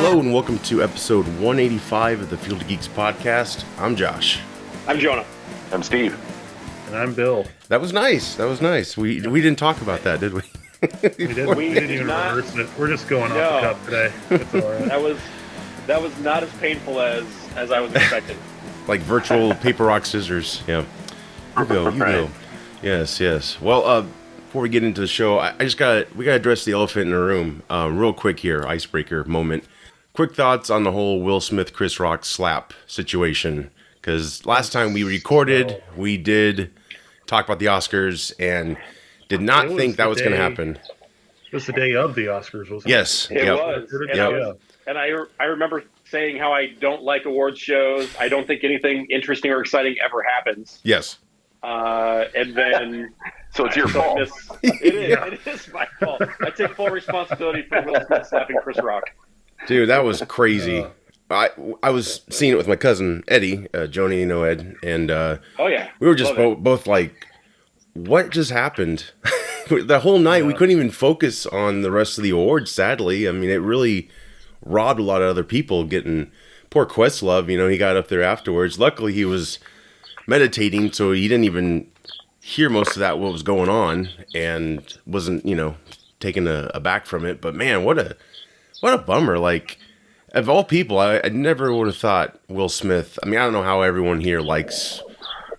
Hello and welcome to episode 185 of the Field of Geeks podcast. I'm Josh. I'm Jonah. I'm Steve. And I'm Bill. That was nice. We didn't talk about that, did we? We didn't even reverse it. We're just going off the cuff today. It's all right. That was not as painful as I was expecting. Like virtual paper, rock, scissors. Yeah. You go. Yes. Well, before we get into the show, we gotta address the elephant in the room. Real quick here, icebreaker moment. Quick thoughts on the whole Will Smith, Chris Rock slap situation. Because last time we recorded, we did talk about the Oscars and did not think that was going to happen. It was the day of the Oscars, wasn't it? Yes. It was. And I remember saying how I don't like awards shows. I don't think anything interesting or exciting ever happens. Yes. And then... So it's your fault. It is my fault. I take full responsibility for Will Smith slapping Chris Rock. Dude, that was crazy. I was seeing it with my cousin Eddie, Jonah, you know Ed, and we were just both like, what just happened? The whole night we couldn't even focus on the rest of the awards, sadly. I mean, it really robbed a lot of other people getting... Poor Questlove, he got up there afterwards. Luckily, he was meditating, so he didn't even hear most of that, what was going on, and wasn't, taken aback from it. But man, what a bummer. Like, of all people, I never would have thought Will Smith. I mean, I don't know how everyone here likes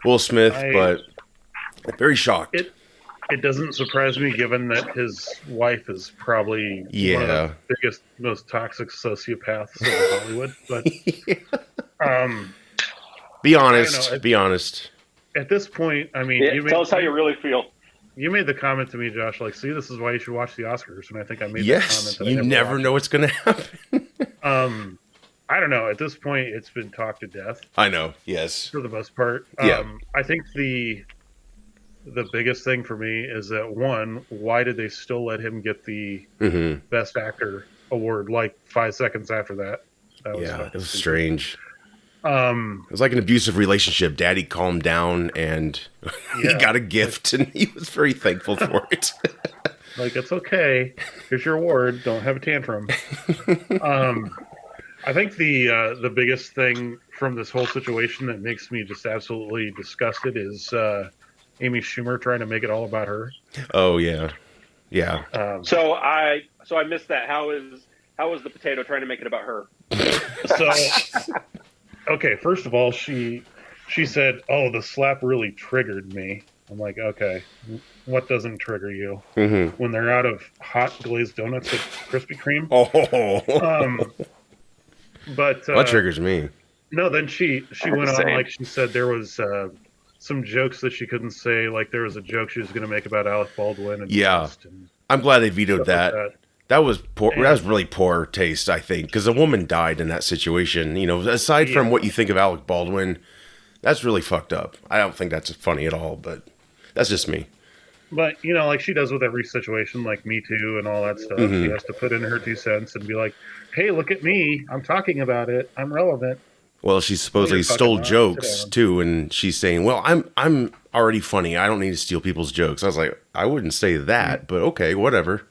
Will Smith, but very shocked. It doesn't surprise me, given that his wife is probably one of the biggest, most toxic sociopaths in Hollywood. But be honest. At this point, I mean, tell us how you really feel. You made the comment to me, Josh, like, see, this is why you should watch the Oscars. And I think I made that comment. That you never know what's going to happen. I don't know. At this point, it's been talked to death. I know. Yes. For the most part. I think the biggest thing for me is that, one, why did they still let him get the Best Actor award like 5 seconds after that? It was strange. It was like an abusive relationship. Daddy calmed down and he got a gift and he was very thankful for it. Like, it's okay. Here's your award. Don't have a tantrum. I think the biggest thing from this whole situation that makes me just absolutely disgusted is Amy Schumer trying to make it all about her. Oh yeah. So I missed that. How is the potato trying to make it about her? Okay, first of all, she said, "Oh, the slap really triggered me." I'm like, okay, what doesn't trigger you when they're out of hot glazed donuts with Krispy Kreme? But that triggers me. No, then she went on, like, she said there was some jokes that she couldn't say. Like, there was a joke she was going to make about Alec Baldwin. And I'm glad they vetoed that. Like that. That was poor. That was really poor taste, I think, because a woman died in that situation. Aside from what you think of Alec Baldwin, that's really fucked up. I don't think that's funny at all, but that's just me. But, like she does with every situation, like Me Too and all that stuff, she has to put in her 2 cents and be like, hey, look at me. I'm talking about it. I'm relevant. Well, she supposedly stole jokes, too, and she's saying, well, I'm already funny. I don't need to steal people's jokes. I was like, I wouldn't say that, but okay, whatever.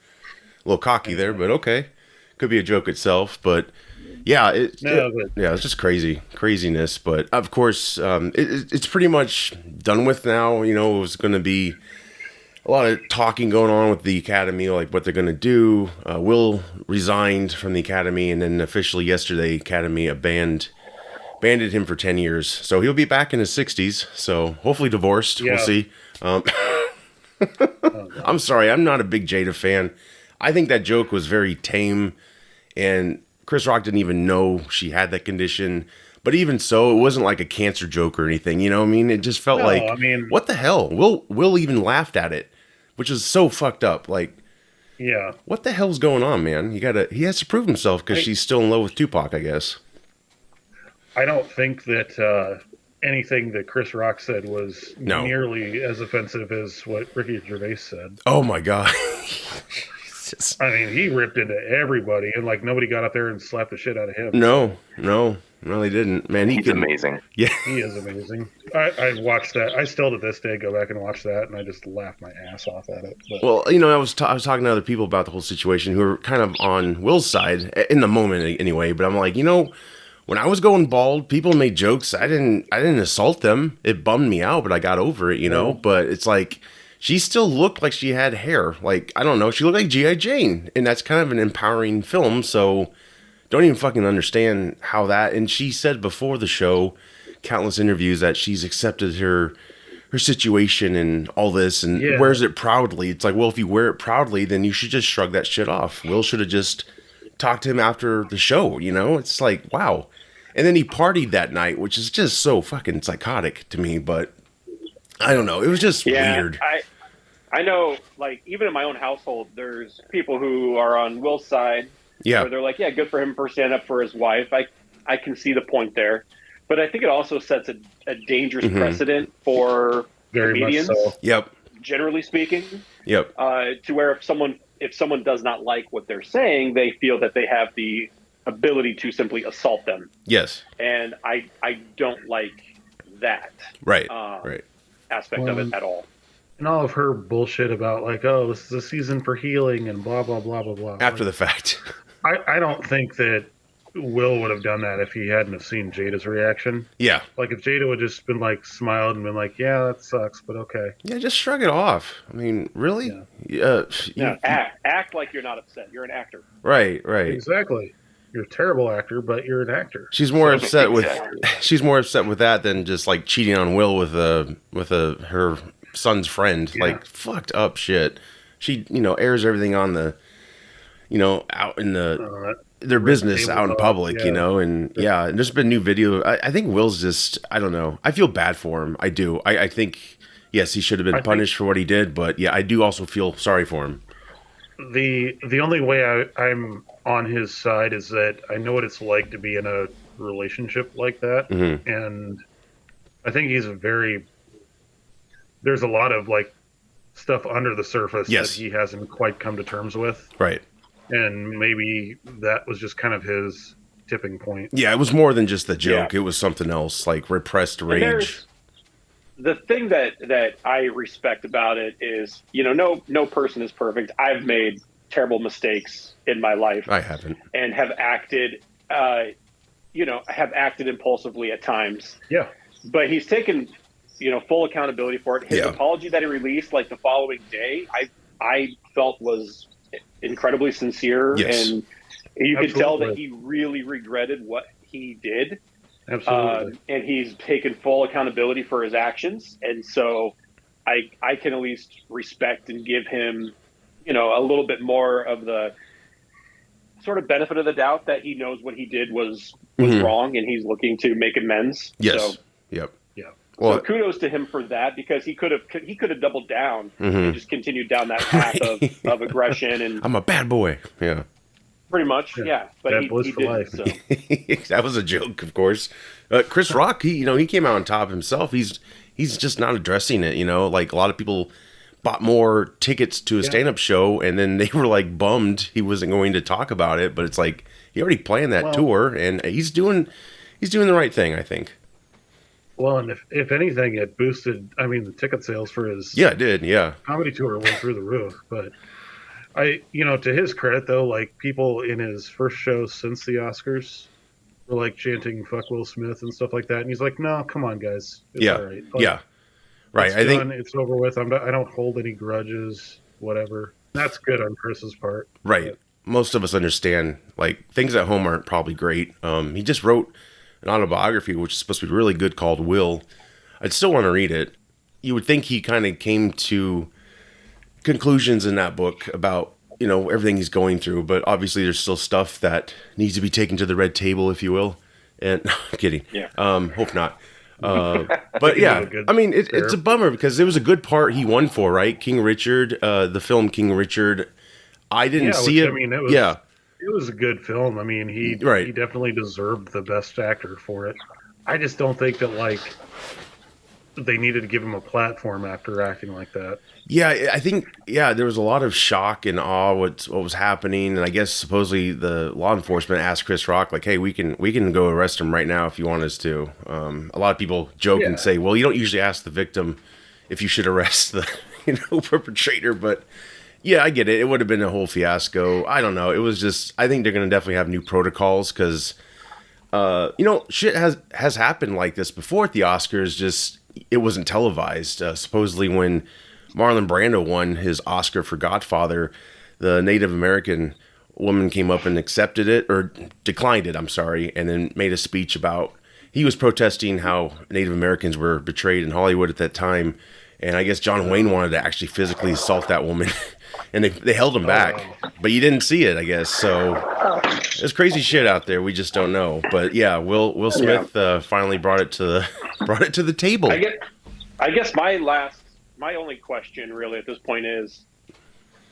A little cocky there, but okay. Could be a joke itself, but it's just craziness. But of course, it's pretty much done with now. It was going to be a lot of talking going on with the Academy, like what they're going to do. Will resigned from the Academy, and then officially yesterday, Academy banded him for 10 years. So he'll be back in his 60s. So hopefully divorced. Yeah. We'll see. I'm sorry, I'm not a big Jada fan. I think that joke was very tame, and Chris Rock didn't even know she had that condition. But even so, it wasn't like a cancer joke or anything. You know what I mean? It just felt what the hell? Will even laughed at it, which is so fucked up. Like, what the hell's going on, man? He has to prove himself because she's still in love with Tupac, I guess. I don't think that anything that Chris Rock said was nearly as offensive as what Ricky Gervais said. Oh my God. I mean, he ripped into everybody, and like nobody got up there and slapped the shit out of him. No, they didn't. Man, he's amazing. Yeah, he is amazing. I watched that. I still to this day go back and watch that, and I just laugh my ass off at it. But. Well, I was talking to other people about the whole situation who were kind of on Will's side in the moment anyway. But I'm like, when I was going bald, people made jokes. I didn't assault them. It bummed me out, but I got over it, But it's like she still looked like she had hair. Like, I don't know, she looked like G.I. Jane, and that's kind of an empowering film. So don't even fucking understand how that. And she said before the show, countless interviews, that she's accepted her situation and all this and wears it proudly. It's like, well, if you wear it proudly, then you should just shrug that shit off. Will should have just talked to him after the show. It's like, wow. And then he partied that night, which is just so fucking psychotic to me. But I don't know. It was just weird. I know, like, even in my own household, there's people who are on Will's side. Yeah. Where they're like, yeah, good for him for standing up for his wife. I can see the point there. But I think it also sets a dangerous precedent for comedians. So. Yep. Generally speaking. Yep. To where if someone does not like what they're saying, they feel that they have the ability to simply assault them. Yes. And I don't like that. Right. Aspect of it at all. And all of her bullshit about like, oh, this is a season for healing and blah, blah, blah, blah, blah. After the fact. I don't think that Will would have done that if he hadn't have seen Jada's reaction. Yeah. Like if Jada would just been like smiled and been like, yeah, that sucks, but okay. Yeah, just shrug it off. I mean, really? Act like you're not upset. You're an actor. Right. Exactly. You're a terrible actor, but you're an actor. She's more upset with that than just like cheating on Will with her son's friend. Yeah. Like fucked up shit. She, airs everything on the out in their business out in public, and and there's been new video. I think Will's just, I don't know. I feel bad for him. I do. I think, yes, he should have been punished for what he did, but yeah, I do also feel sorry for him. The only way I'm on his side is that I know what it's like to be in a relationship like that, and I think there's a lot of like stuff under the surface that he hasn't quite come to terms with. Right. And maybe that was just kind of his tipping point. Yeah, it was more than just the joke. Yeah. It was something else, like repressed rage. The thing that I respect about it is, no person is perfect. I've made terrible mistakes in my life. I haven't. And have acted, impulsively at times. Yeah. But he's taken, full accountability for it. His apology that he released, like the following day, I felt was incredibly sincere, and you could tell that he really regretted what he did. Absolutely. And he's taken full accountability for his actions, and so I can at least respect and give him a little bit more of the sort of benefit of the doubt that he knows what he did was wrong, and he's looking to make amends. Yes. So, yep. Well, so kudos to him for that, because he could have doubled down and just continued down that path of aggression and I'm a bad boy. Yeah. Pretty much, yeah. But he didn't. So. That was a joke, of course. Chris Rock, he came out on top himself. He's just not addressing it. Like a lot of people bought more tickets to a stand-up show, and then they were like bummed he wasn't going to talk about it. But it's like he already planned that tour, and he's doing the right thing, I think. Well, and if anything, it boosted, the ticket sales for his it did, comedy tour went through the roof. But to his credit, though, like people in his first show since the Oscars were like chanting "fuck Will Smith" and stuff like that, and he's like, "No, come on, guys, it's all right." Like, right. I think it's over with. I don't hold any grudges, whatever. That's good on Chris's part. Right. But most of us understand, like, things at home aren't probably great. He just wrote an autobiography, which is supposed to be really good, called Will. I'd still want to read it. You would think he kind of came to conclusions in that book about, everything he's going through, but obviously there's still stuff that needs to be taken to the red table, if you will. And no, I'm kidding. Yeah. Hope not. But yeah, it's a bummer because it was a good part he won for, right? King Richard, the film King Richard. I didn't see it. It was a good film. He definitely deserved the best actor for it. I just don't think that, like, they needed to give him a platform after acting like that. Yeah, I think there was a lot of shock and awe what was happening, and I guess supposedly the law enforcement asked Chris Rock like, "Hey, we can go arrest him right now if you want us to." A lot of people joke and say, "Well, you don't usually ask the victim if you should arrest the perpetrator," but yeah, I get it. It would have been a whole fiasco. I don't know. It was just I think they're gonna definitely have new protocols because shit has happened like this before at the Oscars. Just it wasn't televised. Supposedly when Marlon Brando won his Oscar for Godfather, the Native American woman came up and accepted it, or declined it, I'm sorry, and then made a speech about he was protesting how Native Americans were betrayed in Hollywood at that time, and I guess John Wayne wanted to actually physically assault that woman, and they held him back, but you didn't see it, I guess, so there's crazy shit out there, we just don't know, but yeah, Will Smith finally brought it to the table. I guess my only question really at this point is,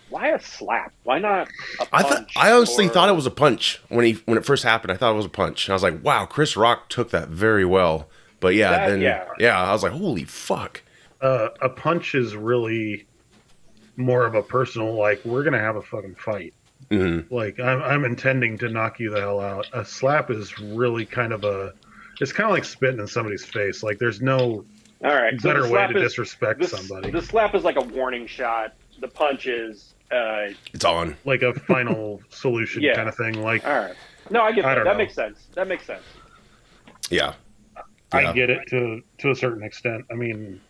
why a slap? Why not a punch? I honestly thought it was a punch when it first happened. I thought it was a punch. And I was like, wow, Chris Rock took that very well. But I was like, holy fuck. A punch is really more of a personal, like, we're going to have a fucking fight. Mm-hmm. Like, I'm intending to knock you the hell out. A slap is really kind of it's kind of like spitting in somebody's face. Like, there's no... All right, better way to disrespect somebody. The slap is like a warning shot. The punch is it's on, like a final solution kind of thing. Like, all right, no, I get that. That makes sense. Yeah, I get it to a certain extent. I mean,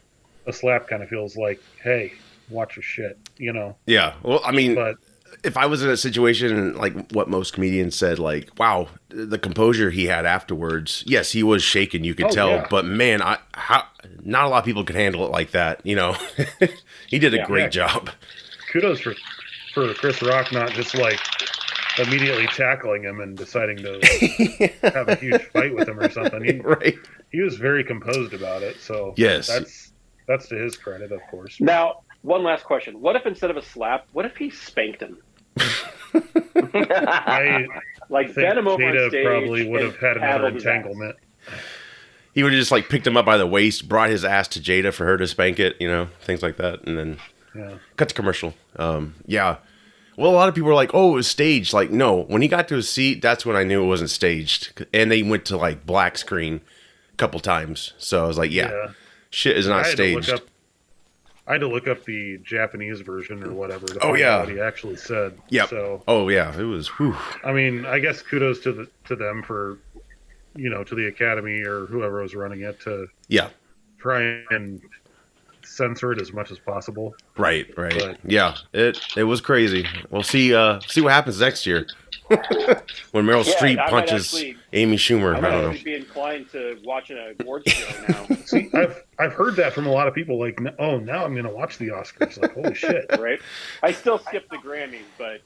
a slap kind of feels like, hey, watch your shit, Yeah, well, I mean, but if I was in a situation like what most comedians said, like, wow, the composure he had afterwards, yes, he was shaken, you could tell, but man, not a lot of people could handle it like that, He did a great job. Kudos for Chris Rock not just like immediately tackling him and deciding to have a huge fight with him or something. He was very composed about it, so yes, that's to his credit, of course. Now, one last question. What if instead of a slap, what if he spanked him? I like bent him over on stage probably would have had another entanglement. He would have just like picked him up by the waist, brought his ass to Jada for her to spank it, things like that, and then cut to commercial. Well, a lot of people were like, "Oh, it was staged." Like, no, when he got to his seat, that's when I knew it wasn't staged, and they went to like black screen a couple times. So I was like, shit is not staged. I had to look up the Japanese version or whatever to find out what he actually said. Yeah. So, it was. Whew. I mean, I guess kudos to them for, to the Academy or whoever was running it to try and censor it as much as possible. Right. But, it was crazy. We'll see what happens next year. When Meryl Streep punches Amy Schumer. I don't know. Be inclined to watch an awards show now. See, I've heard that from a lot of people. Like, now I'm going to watch the Oscars. Like, holy shit! Right? I still skip the Grammys, but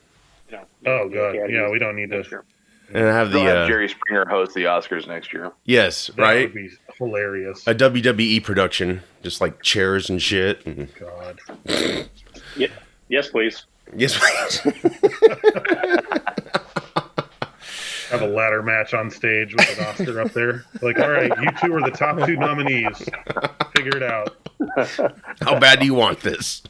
Oh god, yeah, we don't need to. Sure. And have Jerry Springer host the Oscars next year. Yes, that right. Would be hilarious. A WWE production, just like chairs and shit. And... God. Yes, please. Yes, please. Have a ladder match on stage with an Oscar up there. Like, all right, you two are the top two nominees. Figure it out. How bad do you want this?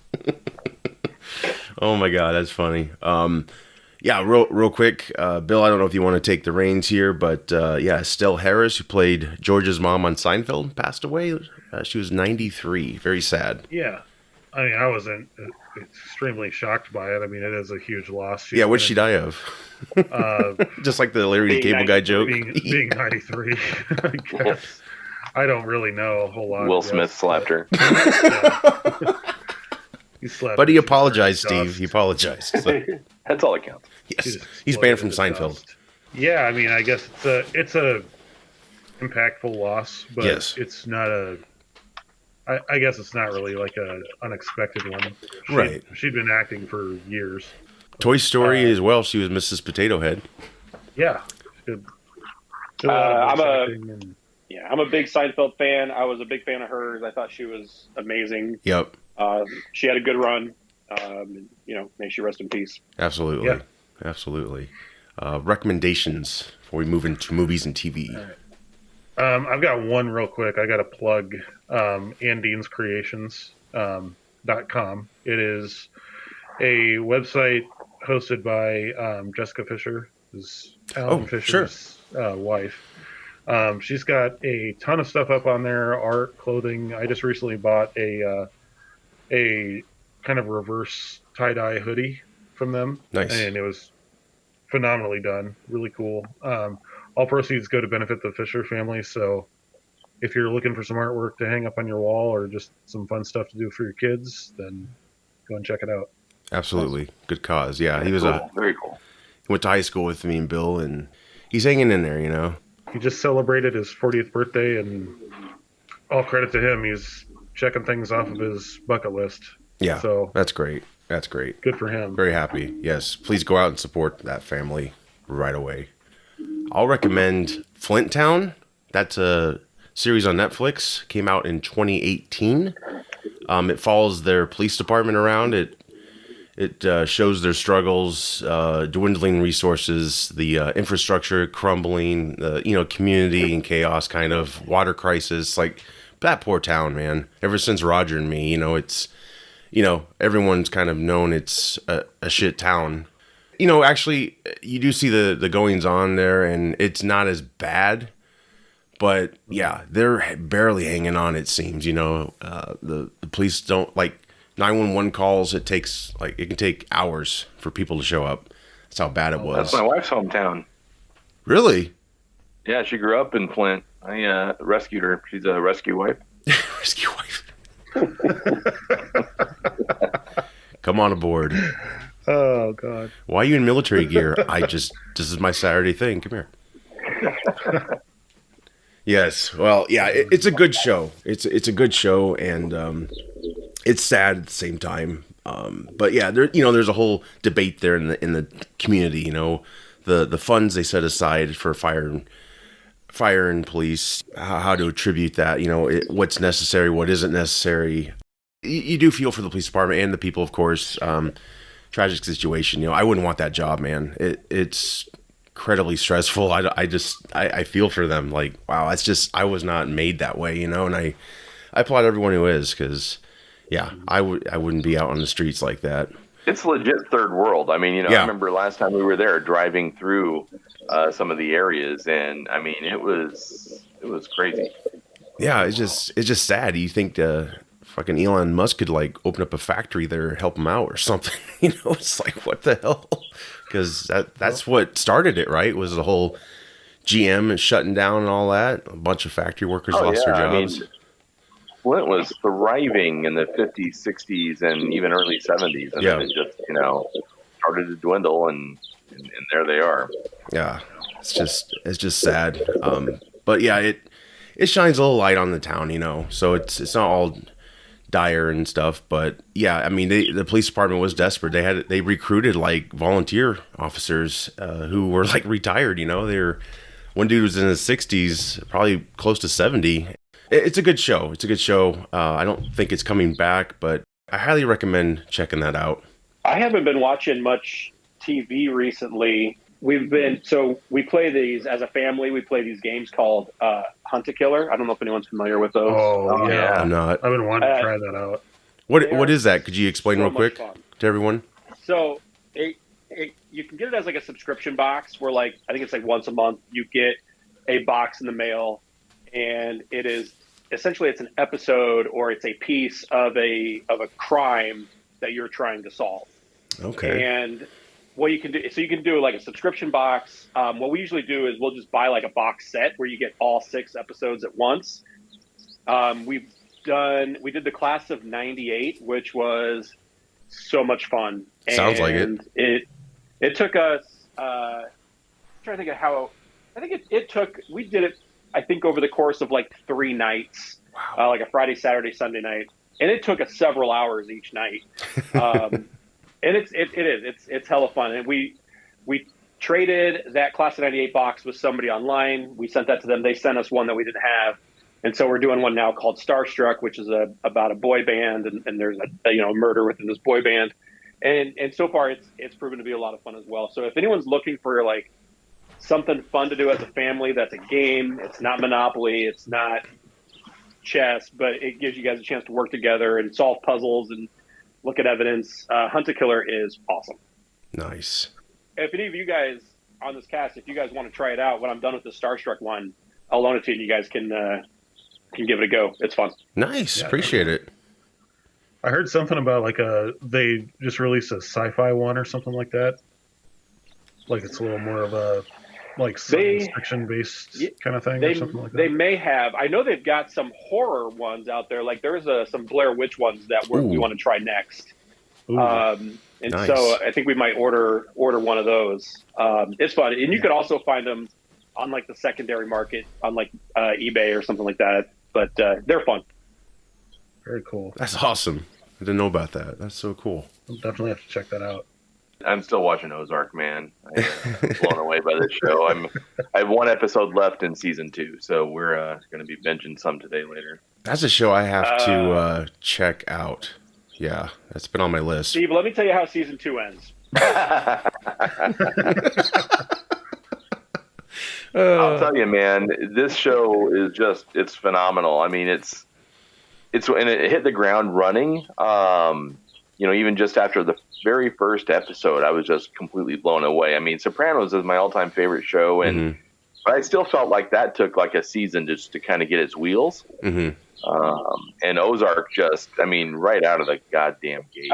Oh my god, that's funny. Real quick, Bill, I don't know if you want to take the reins here, but Estelle Harris, who played George's mom on Seinfeld, passed away. She was 93. Very sad. Yeah. I mean, I wasn't extremely shocked by it. I mean, it is a huge loss. What'd she die of? Just like the Larry the Cable Guy joke. Being 93, I guess. I don't really know a whole lot. Will Smith slapped her. He slapped but he apologized, Steve. He apologized. So. That's all that counts. Yes, he's banned from Seinfeld. Yeah, I mean, I guess it's a impactful loss, but it's not I guess it's not really like a unexpected one. She'd been acting for years. Toy Story as well. She was Mrs. Potato Head. Yeah. I'm a big Seinfeld fan. I was a big fan of hers. I thought she was amazing. Yep. She had a good run. May she rest in peace. Absolutely. Yeah. Absolutely. Recommendations before we move into movies and TV. I've got one real quick. I got to plug andinescreations.com. It is a website hosted by Jessica Fisher, who's Alan Fisher's wife. She's got a ton of stuff up on there, art, clothing. I just recently bought a kind of reverse tie-dye hoodie from them. Nice. And it was phenomenally done. Really cool. All proceeds go to benefit the Fisher family. So if you're looking for some artwork to hang up on your wall or just some fun stuff to do for your kids, then go and check it out. Absolutely. Good cause. Yeah, he was very cool. He went to high school with me and Bill, and he's hanging in there, you know. He just celebrated his 40th birthday, and all credit to him. He's checking things off of his bucket list. Yeah, so that's great. That's great. Good for him. Very happy. Yes, please go out and support that family right away. I'll recommend Flint Town. That's a series on Netflix. Came out in 2018. It follows their police department around. It shows their struggles, dwindling resources, the infrastructure crumbling, the community in chaos, kind of water crisis. Like that poor town, man. Ever since Roger and Me, it's everyone's kind of known it's a shit town. Actually, you do see the goings on there, and it's not as bad. But yeah, they're barely hanging on. It seems. The police don't 911 calls. It can take hours for people to show up. That's how bad it was. That's my wife's hometown. Really? Yeah, she grew up in Flint. I rescued her. She's a rescue wife. Rescue wife. Come on aboard. Oh God. Why are you in military gear? This is my Saturday thing. Come here. Yes. Well, yeah, it's a good show. It's a good show, and it's sad at the same time. But yeah, there's a whole debate there in the community. The funds they set aside for fire and police, how to attribute that. What's necessary, what isn't necessary. You do feel for the police department and the people, of course. Tragic situation. I wouldn't want that job, man. It's incredibly stressful. I feel for them. Like, wow, I was not made that way, and I applaud everyone who is, because yeah, I wouldn't be out on the streets like that. It's legit third world. I mean, Yeah. I remember last time we were there driving through some of the areas, and I mean, it was crazy. Yeah, it's just sad. You think fucking Elon Musk could open up a factory there, help him out or something. It's like, what the hell? Because that's what started it, right? Was the whole GM and shutting down and all that. A bunch of factory workers lost their jobs. I mean, Flint was thriving in the 50s, 60s, and even early 70s, and then it just started to dwindle, and there they are. Yeah, it's just sad. But yeah, it shines a little light on the town, so it's not all dire and stuff. But yeah, I mean, the police department was desperate. They recruited volunteer officers who were retired. One dude was in his 60s, probably close to 70. It's a good show. I don't think it's coming back, but I highly recommend checking that out. I haven't been watching much TV recently. We play these as a family. We play these games called Hunt a Killer. I don't know if anyone's familiar with those. Oh yeah, I'm not. I've been wanting to try that out. What is that? Could you explain real quick to everyone? So you can get it as a subscription box where I think it's once a month you get a box in the mail, and it is essentially it's an episode or it's a piece of a crime that you're trying to solve. Okay. And what you can do, so you can do a subscription box. What we usually do is we'll just buy a box set where you get all 6 episodes at once. We did the class of '98, which was so much fun. Sounds like it. It took us. I'm trying to think of how. I think we did it. I think over the course of 3 nights, wow. A Friday, Saturday, Sunday night, and it took us several hours each night. And it's hella fun. And we traded that class of '98 box with somebody online. We sent that to them. They sent us one that we didn't have. And so we're doing one now called Starstruck, which is about a boy band, and there's a murder within this boy band. And so far it's proven to be a lot of fun as well. So if anyone's looking for something fun to do as a family. That's a game. It's not Monopoly. It's not chess, but it gives you guys a chance to work together and solve puzzles and look at evidence. Hunt a Killer is awesome. Nice. If any of you guys on this cast, if you guys want to try it out, when I'm done with the Starstruck one, I'll loan it to you and you guys can give it a go. It's fun. Nice. Appreciate it. I heard something about like they just released a sci-fi one or something like that. Like it's a little more of a like science fiction based kind of thing or something like that. They may have. I know they've got some horror ones out there. Like there's some Blair Witch ones that we want to try next. And nice. So I think we might order one of those. It's fun, and you could also find them on like the secondary market on like eBay or something like that. But they're fun. Very cool. That's awesome. I didn't know about that. That's so cool. I'll definitely have to check that out. I'm still watching Ozark, man. I'm blown away by this show. I have one episode left in season 2, so we're going to be binging some today later. That's a show I have to check out. Yeah, that's been on my list. Steve, let me tell you how season 2 ends. I'll tell you, man, this show is it's phenomenal. I mean, it's and it hit the ground running. Even just after the very first episode, I was just completely blown away. I mean, Sopranos is my all-time favorite show, and but I still felt like that took like a season just to kind of get its wheels. And Ozark right out of the goddamn gate.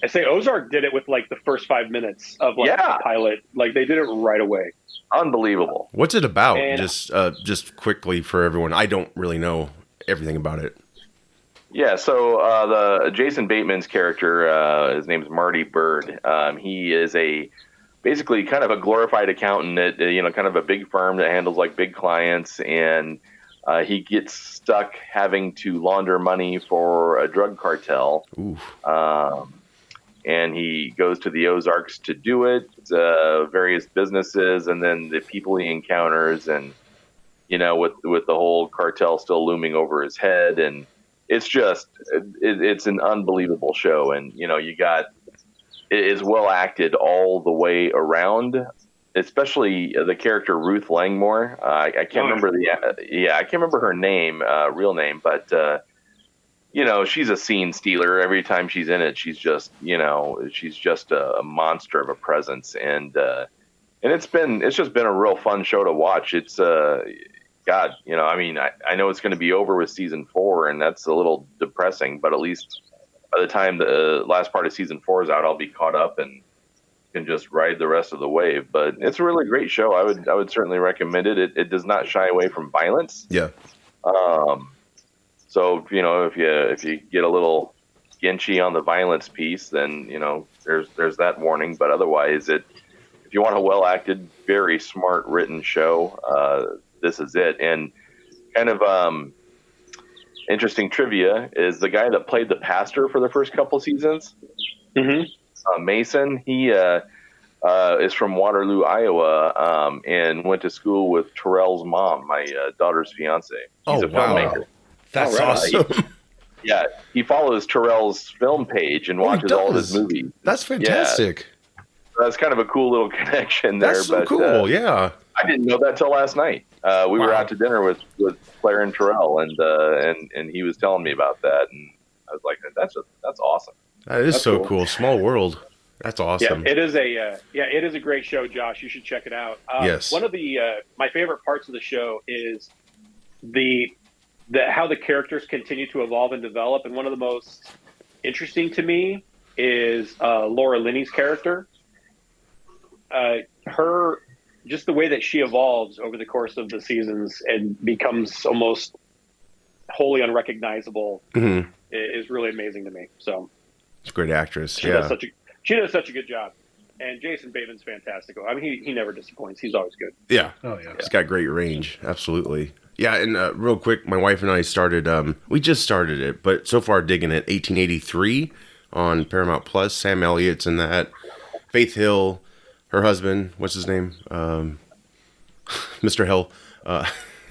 I say Ozark did it with like the first 5 minutes of the pilot. Like they did it right away. Unbelievable. What's it about? And just quickly for everyone. I don't really know everything about it. Yeah, so the Jason Bateman's character, his name's Marty Bird. He is basically kind of a glorified accountant at kind of a big firm that handles like big clients, and he gets stuck having to launder money for a drug cartel. And he goes to the Ozarks to do it, various businesses, and then the people he encounters, and with the whole cartel still looming over his head, and it's just it's an unbelievable show, and it's well acted all the way around, especially the character Ruth Langmore. I can't remember I can't remember her name, real name, but she's a scene stealer. Every time she's in it, she's just a monster of a presence, and it's just been a real fun show to watch. It's God, I know it's going to be over with season 4, and that's a little depressing, but at least by the time the last part of season 4 is out, I'll be caught up and can just ride the rest of the wave. But it's a really great show. I would certainly recommend it. It does not shy away from violence. Yeah. So, if you get a little ginchy on the violence piece, then, there's that warning. But otherwise, if you want a well-acted, very smart written show, this is it. And kind of interesting trivia is the guy that played the pastor for the first couple seasons, Mason, he is from Waterloo, Iowa, and went to school with Terrell's mom, my daughter's fiance. He's a filmmaker. That's awesome. He follows Terrell's film page and watches all his movies. That's fantastic. Yeah. That's kind of a cool little connection there. That's so cool, yeah. I didn't know that till last night. We were out to dinner with Claire and Terrell, and he was telling me about that, and I was like, that's awesome. That is so cool. Small world. That's awesome. Yeah, it is a great show, Josh. You should check it out. Yes. One of my favorite parts of the show is how the characters continue to evolve and develop, and one of the most interesting to me is Laura Linney's character. Just the way that she evolves over the course of the seasons and becomes almost wholly unrecognizable is really amazing to me. So she's a great actress. She does such a good job. And Jason Bateman's fantastic. I mean, he never disappoints. He's always good. Yeah. Oh, yeah. He's got great range. Absolutely. Yeah, and real quick, my wife and I started, we just started it, but so far digging it, 1883 on Paramount Plus. Sam Elliott's in that. Faith Hill, her husband, what's his name? Mr. Hill.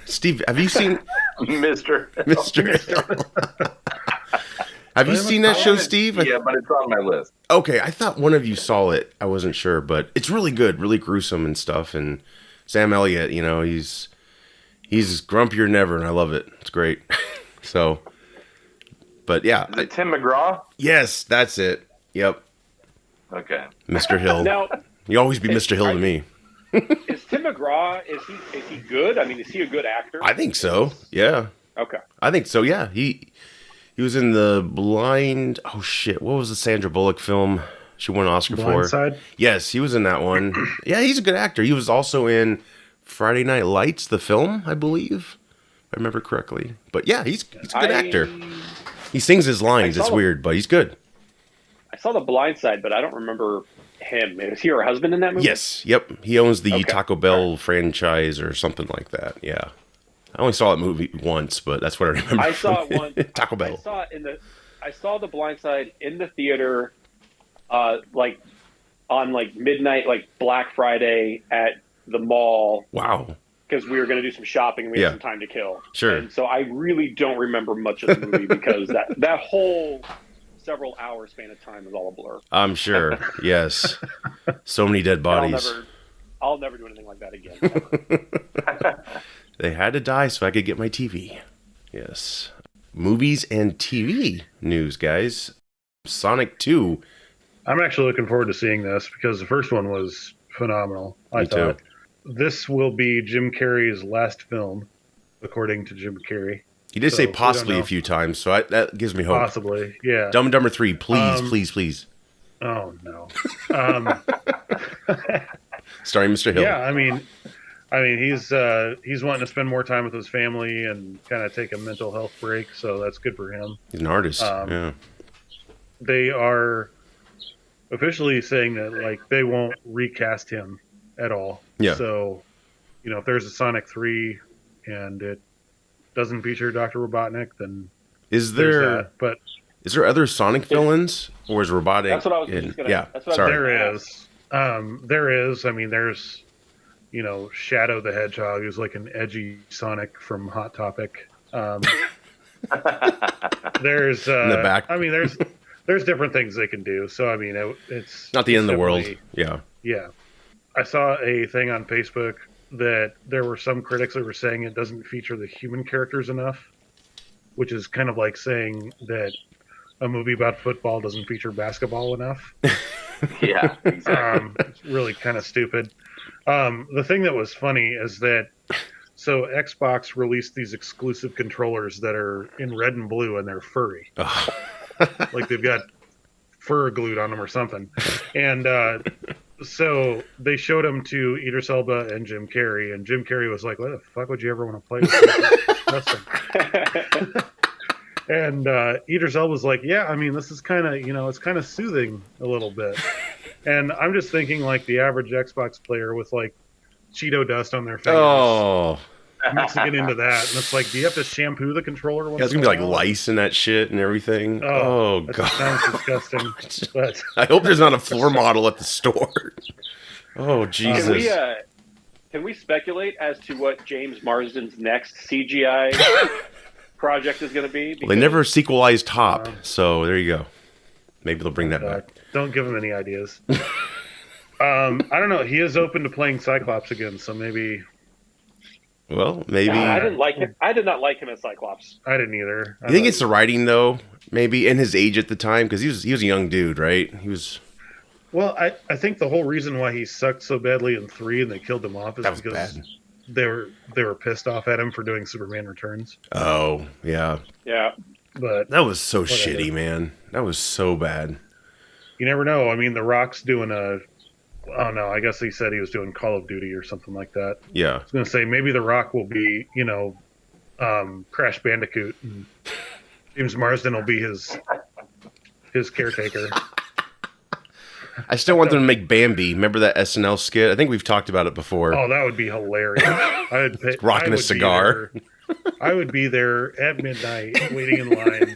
Steve, have you seen... Mr. Hill. Have you seen that show, Steve? Yeah, but it's on my list. Okay, I thought one of you saw it. I wasn't sure, but it's really good, really gruesome and stuff, and Sam Elliott, he's grumpier than ever, and I love it. It's great. So, but yeah. Is it Tim McGraw? Yes, that's it. Yep. Okay. Mr. Hill. Now, You always be Mr. Hill to me. Is Tim McGraw, is he good? I mean, is he a good actor? I think so. Yeah. Okay. I think so, yeah. He was in the Blind... Oh, shit. What was the Sandra Bullock film she won an Oscar for? Blindside? Yes, he was in that one. Yeah, he's a good actor. He was also in Friday Night Lights, the film, I believe. If I remember correctly. But yeah, he's a good actor. He sings his lines. It's weird, but he's good. I saw The Blind Side, but I don't remember him. Is he her husband in that movie? Yes. Yep. He owns the Taco Bell franchise or something like that. Yeah. I only saw that movie once, but that's what I remember. I saw it once. Taco Bell. I saw The Blind Side in the theater, like on like midnight, like Black Friday at the mall. Wow. Because we were going to do some shopping and we had some time to kill. Sure. And so I really don't remember much of the movie because that whole several hour span of time is all a blur. I'm sure. Yes. So many dead bodies. I'll never do anything like that again. They had to die so I could get my TV. Yes. Movies and TV news, guys. Sonic 2. I'm actually looking forward to seeing this because the first one was phenomenal. I thought. Too. This will be Jim Carrey's last film, according to Jim Carrey. He did say possibly a few times, so that gives me hope. Possibly, yeah. Dumb and Dumber 3, please, please. Oh, no. Starring Mr. Hill. Yeah, I mean, he's wanting to spend more time with his family and kind of take a mental health break, so that's good for him. He's an artist, yeah. They are officially saying that, like, they won't recast him at all. Yeah. So, if there's a Sonic 3 and it doesn't feature Dr. Robotnik, then is there that. But is there other Sonic villains, or is Robotnik? That's what I was just gonna. Yeah, that's what sorry. There is. I mean, there's Shadow the Hedgehog, who's like an edgy Sonic from Hot Topic. There's in the back. I mean, there's different things they can do. So I mean, it's not the end of the world. Yeah. Yeah. I saw a thing on Facebook that there were some critics that were saying it doesn't feature the human characters enough, which is kind of like saying that a movie about football doesn't feature basketball enough. Yeah, exactly. It's really kind of stupid. The thing that was funny is that Xbox released these exclusive controllers that are in red and blue and they're furry. Oh. Like they've got fur glued on them or something. And so they showed them to Idris Elba and Jim Carrey, and Jim Carrey was like, "What the fuck would you ever want to play with?" And Idris Elba was like, "Yeah, I mean, this is kind of, it's kind of soothing a little bit." And I'm just thinking like the average Xbox player with like Cheeto dust on their fingers. Oh. Mixing it into that, and it's like, do you have to shampoo the controller? Yeah, it's gonna be like lice in that shit and everything. Oh god, sounds disgusting. But I hope there's not a floor model at the store. Oh Jesus! Can we speculate as to what James Marsden's next CGI project is going to be? Well, they never sequelized Top, so there you go. Maybe they'll bring that back. Don't give him any ideas. I don't know. He is open to playing Cyclops again, so maybe. Well, maybe. I didn't like him. I did not like him as Cyclops. I didn't either. You think it's the writing, though? Maybe, and his age at the time, because he was a young dude, right? He was. Well, I think the whole reason why he sucked so badly in 3 and they killed him off is because they were pissed off at him for doing Superman Returns. Oh yeah. Yeah. But that was so shitty, man. That was so bad. You never know. I mean, The Rock's doing oh no, I guess he said he was doing Call of Duty or something like that. Yeah. I was going to say maybe The Rock will be, Crash Bandicoot, and James Marsden will be his caretaker. I still want them to make Bambi. Remember that SNL skit? I think we've talked about it before. Oh, that would be hilarious. Rocking a cigar. I would be there at midnight waiting in line.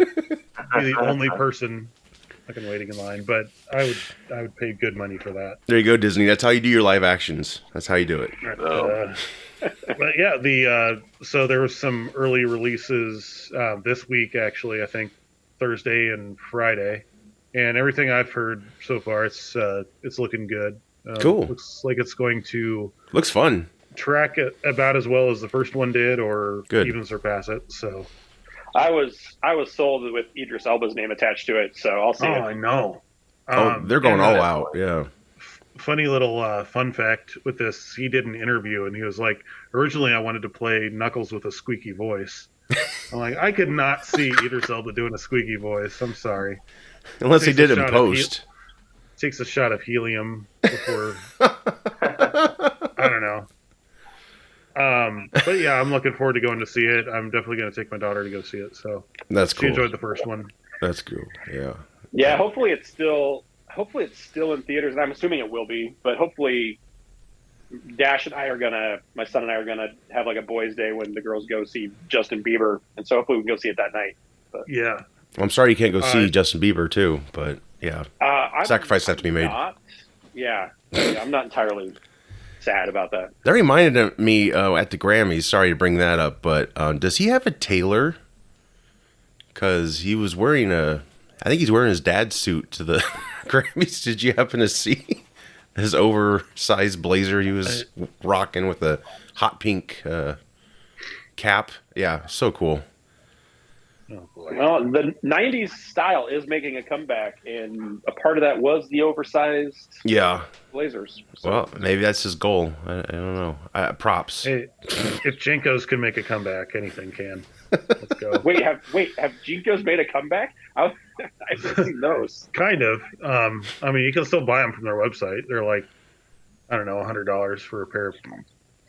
Be the only person waiting in line, but I would pay good money for that. There you go, Disney. That's how you do your live actions. That's how you do it. But yeah, so there was some early releases this week, actually. I think Thursday and Friday, and everything I've heard so far, it's looking good. Cool. Looks like it's going to looks fun. track it about as well as the first one did, or Good. even surpass it. So I was sold with Idris Elba's name attached to it, so I'll see it. I know. They're going all out. Yeah. Funny little fun fact with this: he did an interview, and he was like, "Originally, I wanted to play Knuckles with a squeaky voice." I'm like, I could not see Idris Elba doing a squeaky voice. I'm sorry. Unless he did it in post. Takes a shot of helium before. I don't know. But yeah, I'm looking forward to going to see it. I'm definitely going to take my daughter to go see it. So that's cool. She enjoyed the first one. That's cool. Yeah. Yeah. Hopefully it's still in theaters, and I'm assuming it will be. But hopefully, Dash and my son and I are gonna have like a boys' day when the girls go see Justin Bieber, and so hopefully we can go see it that night. But, yeah. I'm sorry you can't go see Justin Bieber too, but yeah, sacrifice has to be made. I'm not entirely sad about that. That reminded me at the Grammys. Sorry to bring that up, but does he have a tailor? Because he was wearing I think he's wearing his dad's suit to the Grammys. Did you happen to see his oversized blazer he was rocking with a hot pink cap? Yeah, so cool. Oh, boy. Well, the 90s style is making a comeback, and a part of that was the oversized blazers. So. Well, maybe that's his goal. I don't know. Props. Hey, if Jinkos can make a comeback, anything can. Let's go. Wait, have Jinkos made a comeback? I haven't seen those. Kind of. I mean, you can still buy them from their website. They're like, I don't know, $100 for a pair of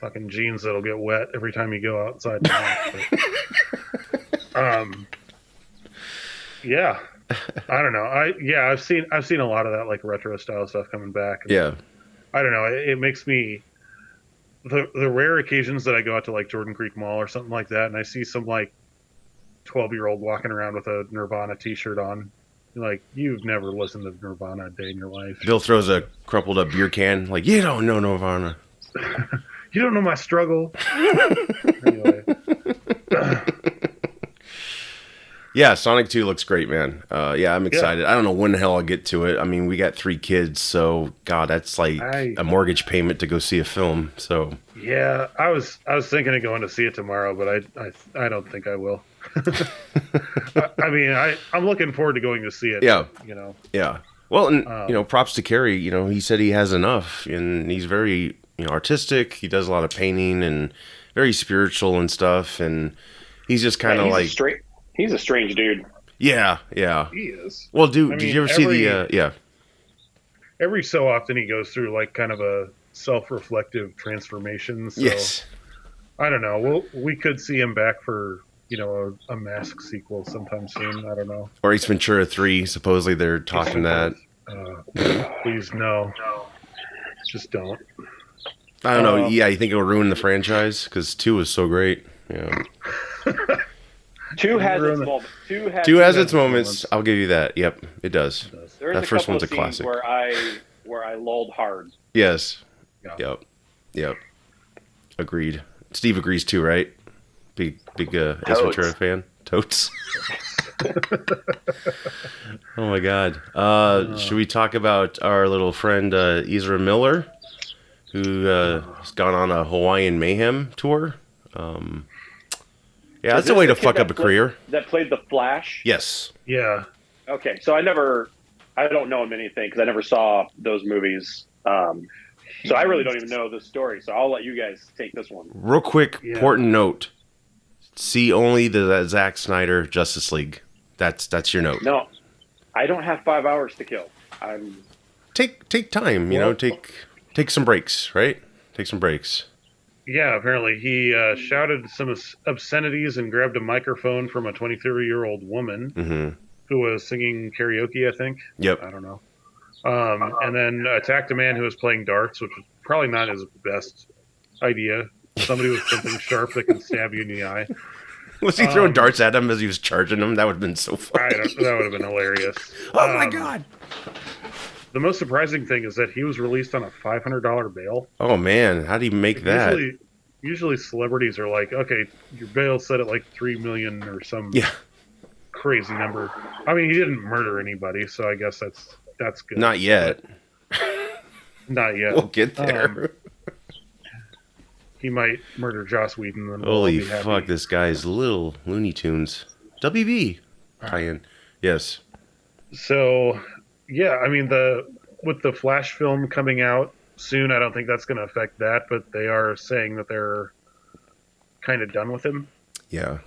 fucking jeans that'll get wet every time you go outside the house. Yeah, I don't know. I've seen a lot of that like retro style stuff coming back. Yeah, I don't know. It makes me the rare occasions that I go out to like Jordan Creek Mall or something like that, and I see some like 12-year-old walking around with a Nirvana T-shirt on. Like, you've never listened to Nirvana a day in your life. Bill throws a crumpled up beer can. Like, you don't know Nirvana. You don't know my struggle. Anyway. Yeah, Sonic 2 looks great, man. I'm excited. Yeah. I don't know when the hell I'll get to it. I mean, we got 3 kids, so God, that's like a mortgage payment to go see a film. So yeah, I was thinking of going to see it tomorrow, but I don't think I will. I mean, I'm looking forward to going to see it. Yeah, you know. Yeah. Well, and props to Kerry. He said he has enough, and he's very artistic. He does a lot of painting and very spiritual and stuff, and he's just kind of like He's a strange dude. Yeah. He is. Well, did you ever see the every so often he goes through like kind of a self-reflective transformation. So, yes. I don't know. We could see him back for a Mask sequel sometime soon. I don't know. Or Ace Ventura 3. Supposedly they're talking that. Please no. Just don't. I don't know. Yeah, you think it'll ruin the franchise? Because 2 was so great. Yeah. 2 has its moments. 2 has its moments. I'll give you that. Yep, it does. There's that first one's a classic. Where I lulled hard. Yes. Yeah. Yep. Agreed. Steve agrees too, right? Big Ace Ventura fan. Totes. Oh my God. Should we talk about our little friend Ezra Miller, who has gone on a Hawaiian Mayhem tour? Yeah, that's a way to fuck up a career. That played the Flash? Yes. Yeah. Okay, so I don't know him anything because I never saw those movies. So I really don't even know the story. So I'll let you guys take this one. Real quick, important note. See only the Zack Snyder Justice League. That's your note. No, I don't have 5 hours to kill. Take time, take some breaks, right? Take some breaks. Yeah, apparently he shouted some obscenities and grabbed a microphone from a 23-year-old woman who was singing karaoke, I think. Yep. I don't know. And then attacked a man who was playing darts, which was probably not his best idea. Somebody with something sharp that can stab you in the eye. Was he throwing darts at him as he was charging them? That would have been so funny. That would have been hilarious. Oh, my God. The most surprising thing is that he was released on a $500 bail. Oh, man. How do you make that? Usually celebrities are like, okay, your bail's set at like $3 million or some crazy number. I mean, he didn't murder anybody, so I guess that's good. Not yet. Not yet. We'll get there. he might murder Joss Whedon. And Holy fuck, this guy's little Looney Tunes. WB tie-in. Yes. So, yeah, I mean, with the Flash film coming out soon, I don't think that's going to affect that, but they are saying that they're kind of done with him. Yeah.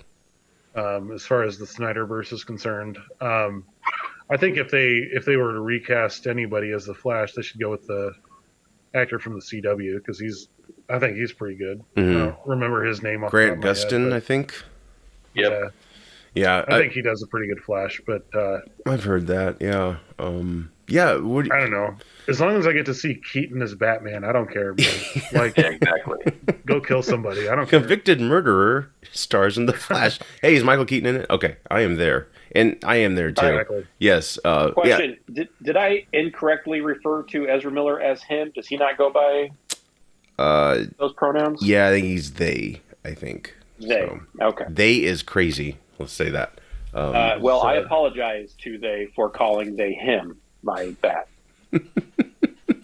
As far as the Snyderverse is concerned. I think if they were to recast anybody as the Flash, they should go with the actor from the CW, because I think he's pretty good. Mm-hmm. I don't remember his name off Grant the top of my Gustin, head, I think. Yep. Yeah. I think he does a pretty good Flash, but I've heard that. Yeah. I don't know. As long as I get to see Keaton as Batman, I don't care. Like, Yeah, exactly. go kill somebody. I don't care. Convicted murderer stars in the Flash. Hey, is Michael Keaton in it? Okay, I am there, and I am there too. Exactly. Yes. Question: Did I incorrectly refer to Ezra Miller as him? Does he not go by those pronouns? Yeah, I think he's they. I think They. So, Okay. they is crazy. Let's say that. Well, I apologize to they for calling they him. My bad.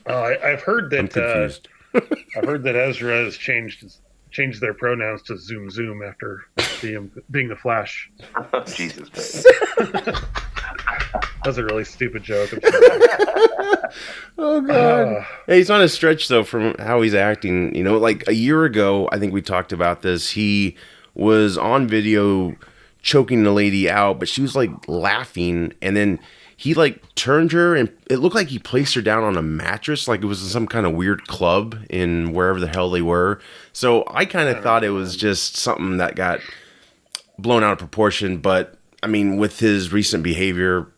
I've heard that. I'm confused. I've heard that Ezra has changed their pronouns to Zoom Zoom after being the Flash. Jesus Christ. That's a really stupid joke. I'm sorry. Oh god. Hey, he's on a stretch though from how he's acting. You know, like a year ago, I think we talked about this. He was on video choking the lady out, but she was like laughing, and then he like turned her, and it looked like he placed her down on a mattress, like it was some kind of weird club in wherever the hell they were. So I kind of thought it was just something that got blown out of proportion, but I mean, with his recent behavior,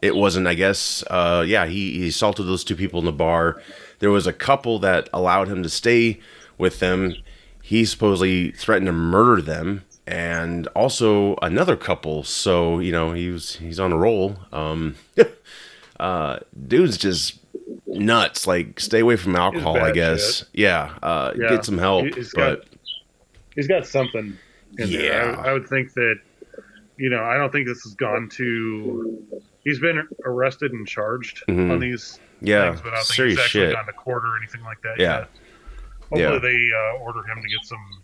it wasn't, I guess. He assaulted those two people in the bar. There was a couple that allowed him to stay with them. He supposedly threatened to murder them, and also another couple. So, you know, he's on a roll. Dude's just nuts. Like, stay away from alcohol, I guess. Shit. Yeah. Get some help. He's got something in there. I would think that, you know, I don't think this has gone to... He's been arrested and charged on these things, but I don't think he's actually gone to court or anything like that yet. Hopefully they order him to get some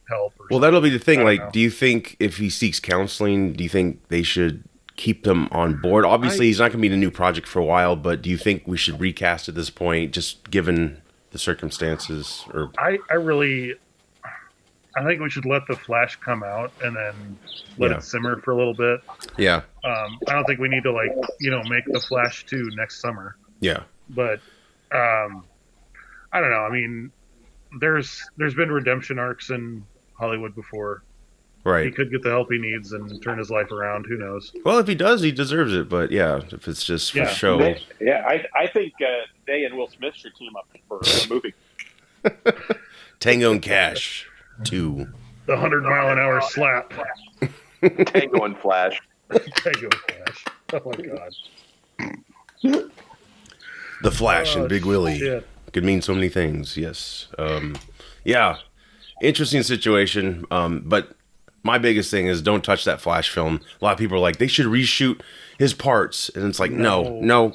help. Well, that'll be the thing. Like, do you think if he seeks counseling, do you think they should keep him on board? Obviously, he's not going to be in a new project for a while, but do you think we should recast at this point, just given the circumstances? Or I think we should let the Flash come out and then let it simmer for a little bit. Yeah. I don't think we need to make the Flash 2 next summer. Yeah. But I don't know. I mean, there's been redemption arcs in Hollywood before. Right. He could get the help he needs and turn his life around. Who knows? Well, if he does, he deserves it. But yeah, if it's just for show. I think they and Will Smith should team up for a movie. Tango and Cash 2. The 100-mile-an-hour slap. Tango and Flash. Tango and Flash. Oh my god. The Flash and Big Willie. Shit. Could mean so many things. Yes. Interesting situation. But my biggest thing is don't touch that Flash film. A lot of people are like, they should reshoot his parts, and it's like, no,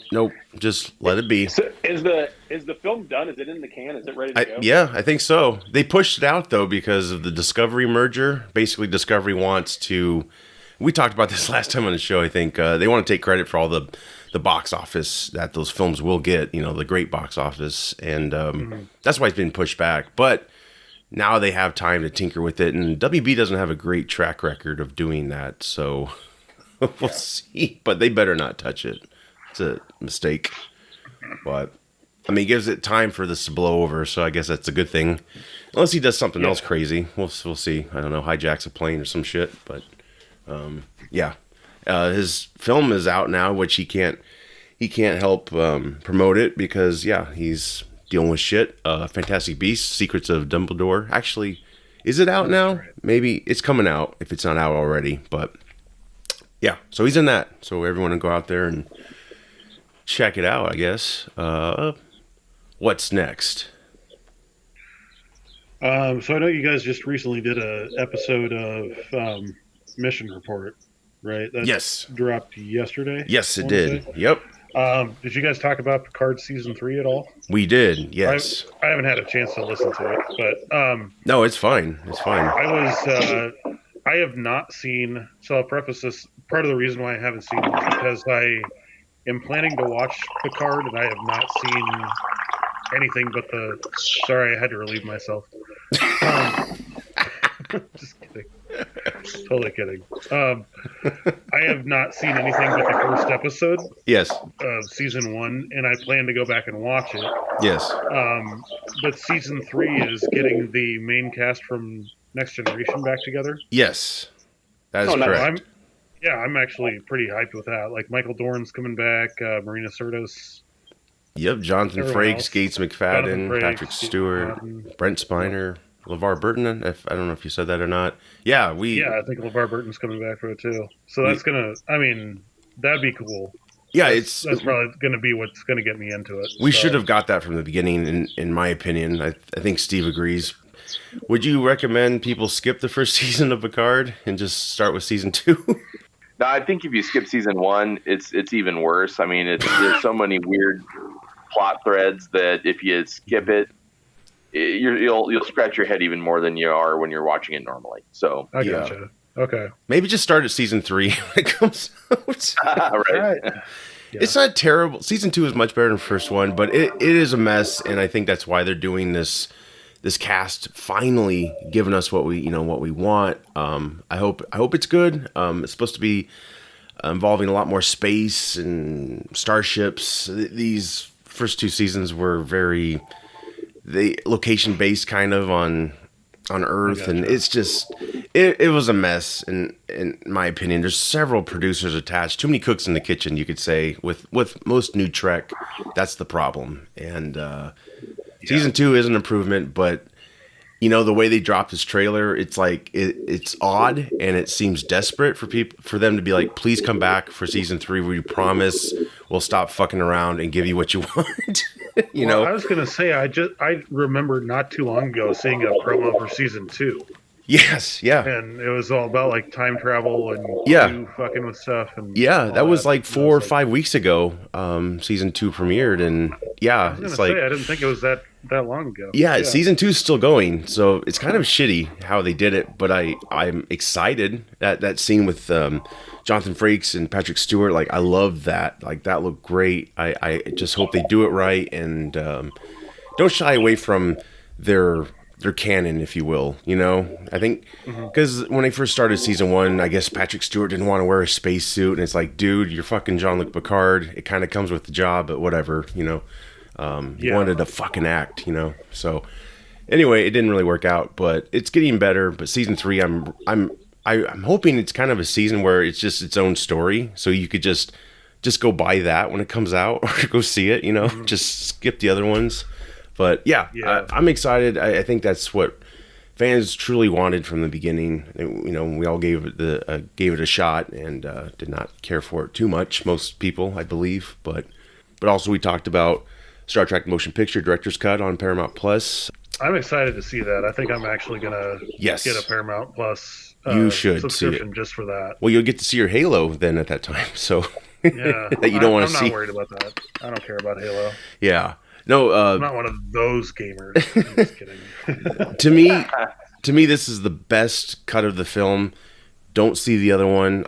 just let it be. So is the film done? Is it in the can? Is it ready to go? Yeah, I think so. They pushed it out though because of the Discovery merger. Basically, Discovery wants to. We talked about this last time on the show. I think they want to take credit for all the box office that those films will get. You know, the great box office, and that's why it's been pushed back. But now they have time to tinker with it, and WB doesn't have a great track record of doing that, so we'll see. But they better not touch it. It's a mistake. But, I mean, it gives it time for this to blow over, so I guess that's a good thing. Unless he does something else crazy. We'll see. I don't know, hijacks a plane or some shit, but, his film is out now, which he can't help promote it because, he's dealing with shit. Fantastic Beasts, Secrets of Dumbledore. Actually, is it out now? Maybe it's coming out if it's not out already. But yeah, so he's in that. So everyone can go out there and check it out, I guess. What's next? So I know you guys just recently did a episode of Mission Report, right? That Yes. dropped yesterday. Yes, it did. Yep. Did you guys talk about Picard season 3 at all? We did, yes. I haven't had a chance to listen to it, but no, it's fine. It's fine. I have not seen. So I'll preface this. Part of the reason why I haven't seen it is because I am planning to watch Picard, and I have not seen anything but the. Sorry, I had to relieve myself. Just kidding. Totally kidding. I have not seen anything but the first episode. Yes. Of season 1, and I plan to go back and watch it. Yes. But season 3 is getting the main cast from Next Generation back together. Yes, that is correct. I'm actually pretty hyped with that. Like Michael Dorn's coming back, Marina Sirtis. Yep, Jonathan Frakes, Gates McFadden, Patrick Stewart, Brent Spiner. LeVar Burton, I don't know if you said that or not. Yeah, I think LeVar Burton's coming back for it too. So that's that'd be cool. Yeah, that's probably gonna be what's gonna get me into it. We should have got that from the beginning, in my opinion. I think Steve agrees. Would you recommend people skip the first season of Picard and just start with season 2? No, I think if you skip season 1, it's even worse. I mean, there's so many weird plot threads that if you skip it, you'll scratch your head even more than you are when you're watching it normally. So I gotcha. Okay. Maybe just start at season 3 when it comes out. Right. Yeah. It's not terrible. Season 2 is much better than the first one, but it is a mess, and I think that's why they're doing this cast finally giving us what we want. I hope it's good. It's supposed to be involving a lot more space and starships. These first 2 seasons were very location based kind of on Earth, and it's just it was a mess in my opinion. There's several producers attached, too many cooks in the kitchen, you could say. With most new Trek, that's the problem. And season 2 is an improvement, but the way they dropped this trailer, it's like it's odd, and it seems desperate for them to be like, please come back for season 3. We promise we'll stop fucking around and give you what you want. I was gonna say, I remember not too long ago seeing a promo for season 2. Yes, yeah, and it was all about like time travel and fucking with stuff. And that was like 4 or 5 weeks ago. Season 2 premiered, and I didn't think it was that long ago. Yeah, season 2 is still going, so it's kind of shitty how they did it. But I'm excited that scene with Jonathan Frakes and Patrick Stewart. Like, I love that. Like, that looked great. I just hope they do it right, and don't shy away from their canon, if you will. I think because when they first started season 1, I guess Patrick Stewart didn't want to wear a spacesuit, and it's like, dude, you're fucking Jean-Luc Picard. It kind of comes with the job, but whatever. He wanted to fucking act. So anyway, it didn't really work out, but it's getting better. But season 3, I'm hoping it's kind of a season where it's just its own story, so you could just go buy that when it comes out, or go see it. Just skip the other ones. But I'm excited. I think that's what fans truly wanted from the beginning. We all gave it a shot, and did not care for it too much. Most people, I believe, but also we talked about Star Trek Motion Picture Director's Cut on Paramount Plus. I'm excited to see that. I think I'm actually gonna get a Paramount Plus you should subscription see it just for that. Well, you'll get to see your Halo then at that time. So that you don't want to see. I'm not worried about that. I don't care about Halo. Yeah. No, I'm not one of those gamers. I'm just kidding. To me, this is the best cut of the film. Don't see the other one.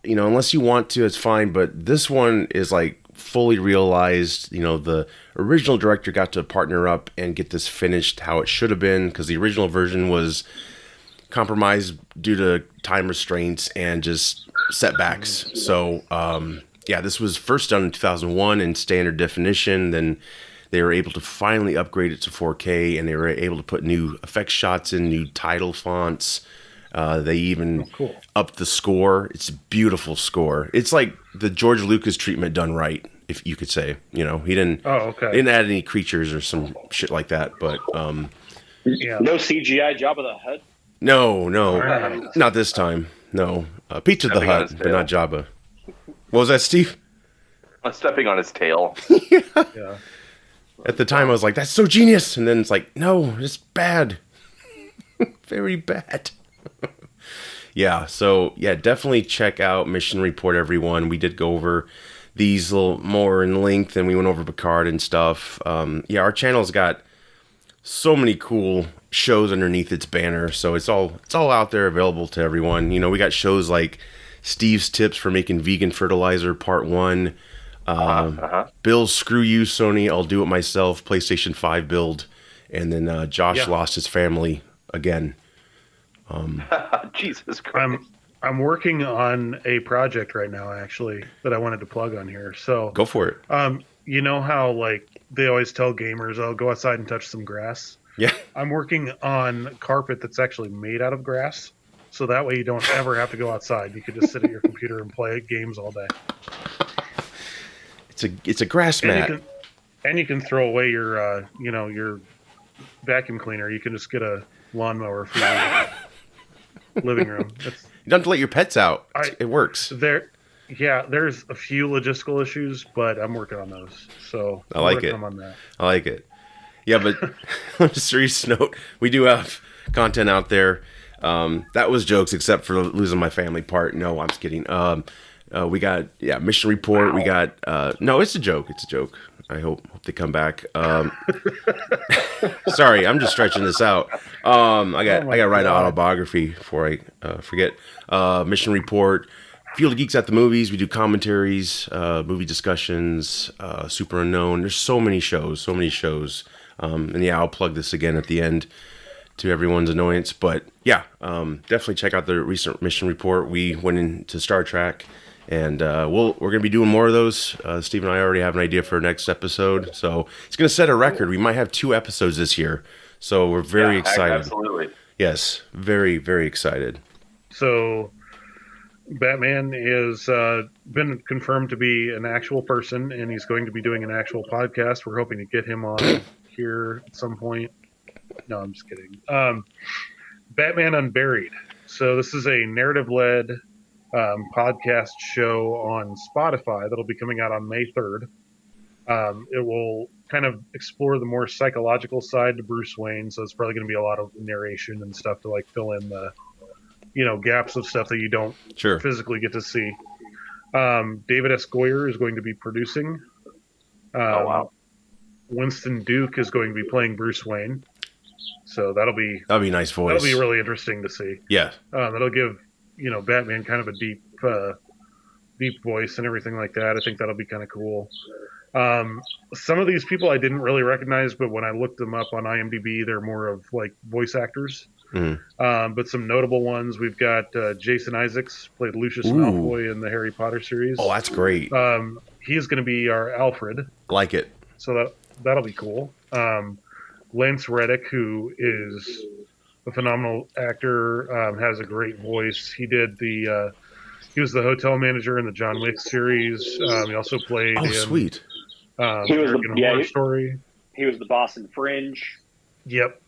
Unless you want to, it's fine. But this one is like fully realized. The original director got to partner up and get this finished how it should have been, because the original version was compromised due to time restraints and just setbacks. So, this was first done in 2001 in standard definition. Then they were able to finally upgrade it to 4K, and they were able to put new effects shots in, new title fonts. They even upped the score. It's a beautiful score. It's like the George Lucas treatment done right, if you could say. He didn't. Didn't add any creatures or some shit like that. But no CGI Jabba the Hutt. No, not this time. No, Pizza the Hutt, but not Jabba. What was that, Steve? Stepping on his tail. Yeah. At the time, I was like, that's so genius. And then it's like, no, it's bad. Very bad. So, definitely check out Mission Report, everyone. We did go over these a little more in length, and we went over Picard and stuff. Our channel's got so many cool shows underneath its banner, so it's all out there available to everyone. We got shows like Steve's Tips for Making Vegan Fertilizer Part 1, Bill's Screw You Sony, I'll Do It Myself PlayStation 5 build, and then Josh lost his family again. Jesus Christ. I'm working on a project right now, actually, that I wanted to plug on here. So go for it. You know how they always tell gamers, "Oh, go outside and touch some grass." Yeah. I'm working on carpet that's actually made out of grass, so that way you don't ever have to go outside. You can just sit at your computer and play games all day. It's a grass mat. And you can throw away your your vacuum cleaner. You can just get a lawnmower for your living room. You don't have to let your pets out. It works. There's a few logistical issues, but I'm working on those. So I like it. I like it. Yeah, but on a serious note, we do have content out there. That was jokes, except for losing my family part. No, I'm just kidding. We got mission report. Wow. We got no, it's a joke. It's a joke. I hope they come back. Sorry, I'm just stretching this out. I got to write an autobiography before I forget. Mission report. Field of Geeks at the Movies. We do commentaries, movie discussions, Super Unknown. There's so many shows. And I'll plug this again at the end to everyone's annoyance. But definitely check out the recent mission report. We went into Star Trek, and we're going to be doing more of those. Steve and I already have an idea for our next episode, so it's going to set a record. We might have 2 episodes this year, so we're very excited. Absolutely. Yes, very, very excited. So Batman is been confirmed to be an actual person, and he's going to be doing an actual podcast. We're hoping to get him on here at some point. No, I'm just kidding. Batman Unburied. So this is a narrative-led podcast show on Spotify that'll be coming out on May 3rd. It will kind of explore the more psychological side to Bruce Wayne, so it's probably going to be a lot of narration and stuff to fill in the gaps of stuff that you don't physically get to see. David S. Goyer is going to be producing. Oh wow! Winston Duke is going to be playing Bruce Wayne, so that'll be a nice voice. That'll be really interesting to see. Yeah, that'll give Batman kind of a deep voice and everything like that. I think that'll be kind of cool. Some of these people I didn't really recognize, but when I looked them up on IMDb, they're more of voice actors. Mm-hmm. But some notable ones, we've got Jason Isaacs, played Lucius Malfoy in the Harry Potter series. Oh, that's great. He's going to be our Alfred. Like it. So that'll be cool. Lance Reddick, who is a phenomenal actor, has a great voice. He was the hotel manager in the John Wick series. He also played sweet. He was American Horror Story. He was the boss in Fringe. Yep.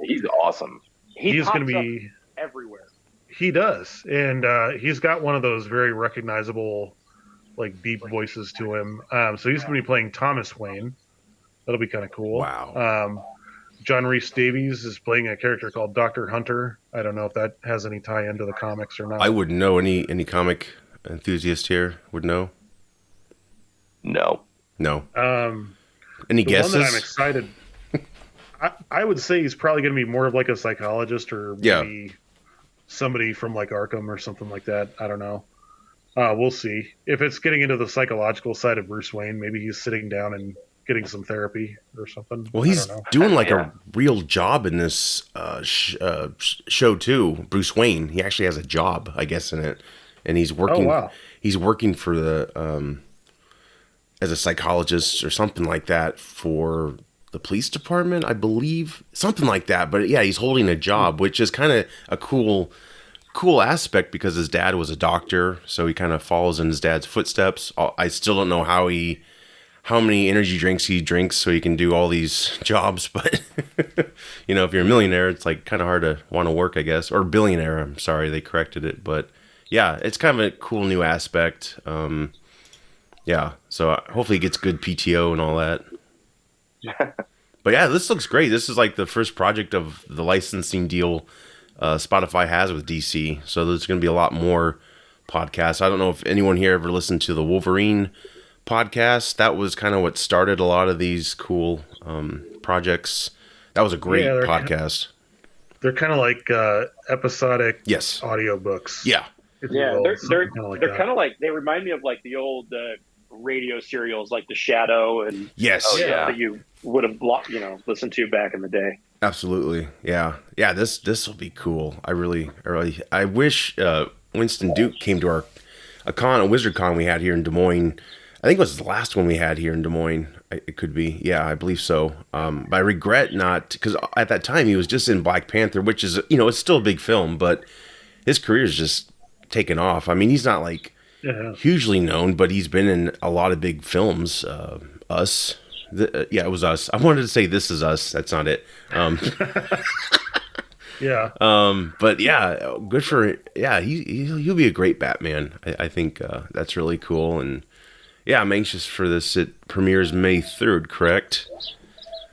He's awesome. He's going to be everywhere. He does, and he's got one of those very recognizable, deep voices to him. So he's going to be playing Thomas Wayne. That'll be kind of cool. Wow. John Rhys Davies is playing a character called Dr. Hunter. I don't know if that has any tie into the comics or not. I wouldn't know. Any comic enthusiast here would know? No. Any guesses? One that I'm excited. I would say he's probably going to be more of a psychologist or maybe somebody from Arkham or something like that. I don't know. We'll see. If it's getting into the psychological side of Bruce Wayne, maybe he's sitting down and getting some therapy or something. Well, he's doing a real job in this show too. Bruce Wayne, he actually has a job, I guess, in it, and he's working. Oh, wow. He's working for the as a psychologist or something like that for the police department, I believe, something like that. But he's holding a job, which is kind of a cool aspect because his dad was a doctor, so he kind of follows in his dad's footsteps. I still don't know how many energy drinks he drinks so he can do all these jobs, but if you're a millionaire, it's kind of hard to want to work, I guess, or billionaire. I'm sorry, they corrected it, but it's kind of a cool new aspect. So hopefully he gets good PTO and all that. But this looks great. This is the first project of the licensing deal Spotify has with DC, so there's going to be a lot more podcast. I don't know if anyone here ever listened to the Wolverine podcast. That was kind of what started a lot of these cool projects. That was a great podcast. They're kind of like episodic yes. audiobooks. Yeah. Yeah, they're kind of like, they remind me of like the old radio serials like The Shadow and yes, that you would have listened to back in the day. Absolutely, yeah. This will be cool. I wish Winston Duke came to a Wizard Con we had here in Des Moines. I think it was the last one we had here in Des Moines. It could be, yeah, I believe so. But I regret not, because at that time he was just in Black Panther, which is it's still a big film, but his career is just taken off. I mean, he's not like hugely known, but he's been in a lot of big films. Us. Yeah, it was Us. I wanted to say This Is Us. That's not it. Yeah. But yeah, good for he'll be a great Batman. I think that's really cool, and yeah, I'm anxious for this. It premieres May 3rd, correct?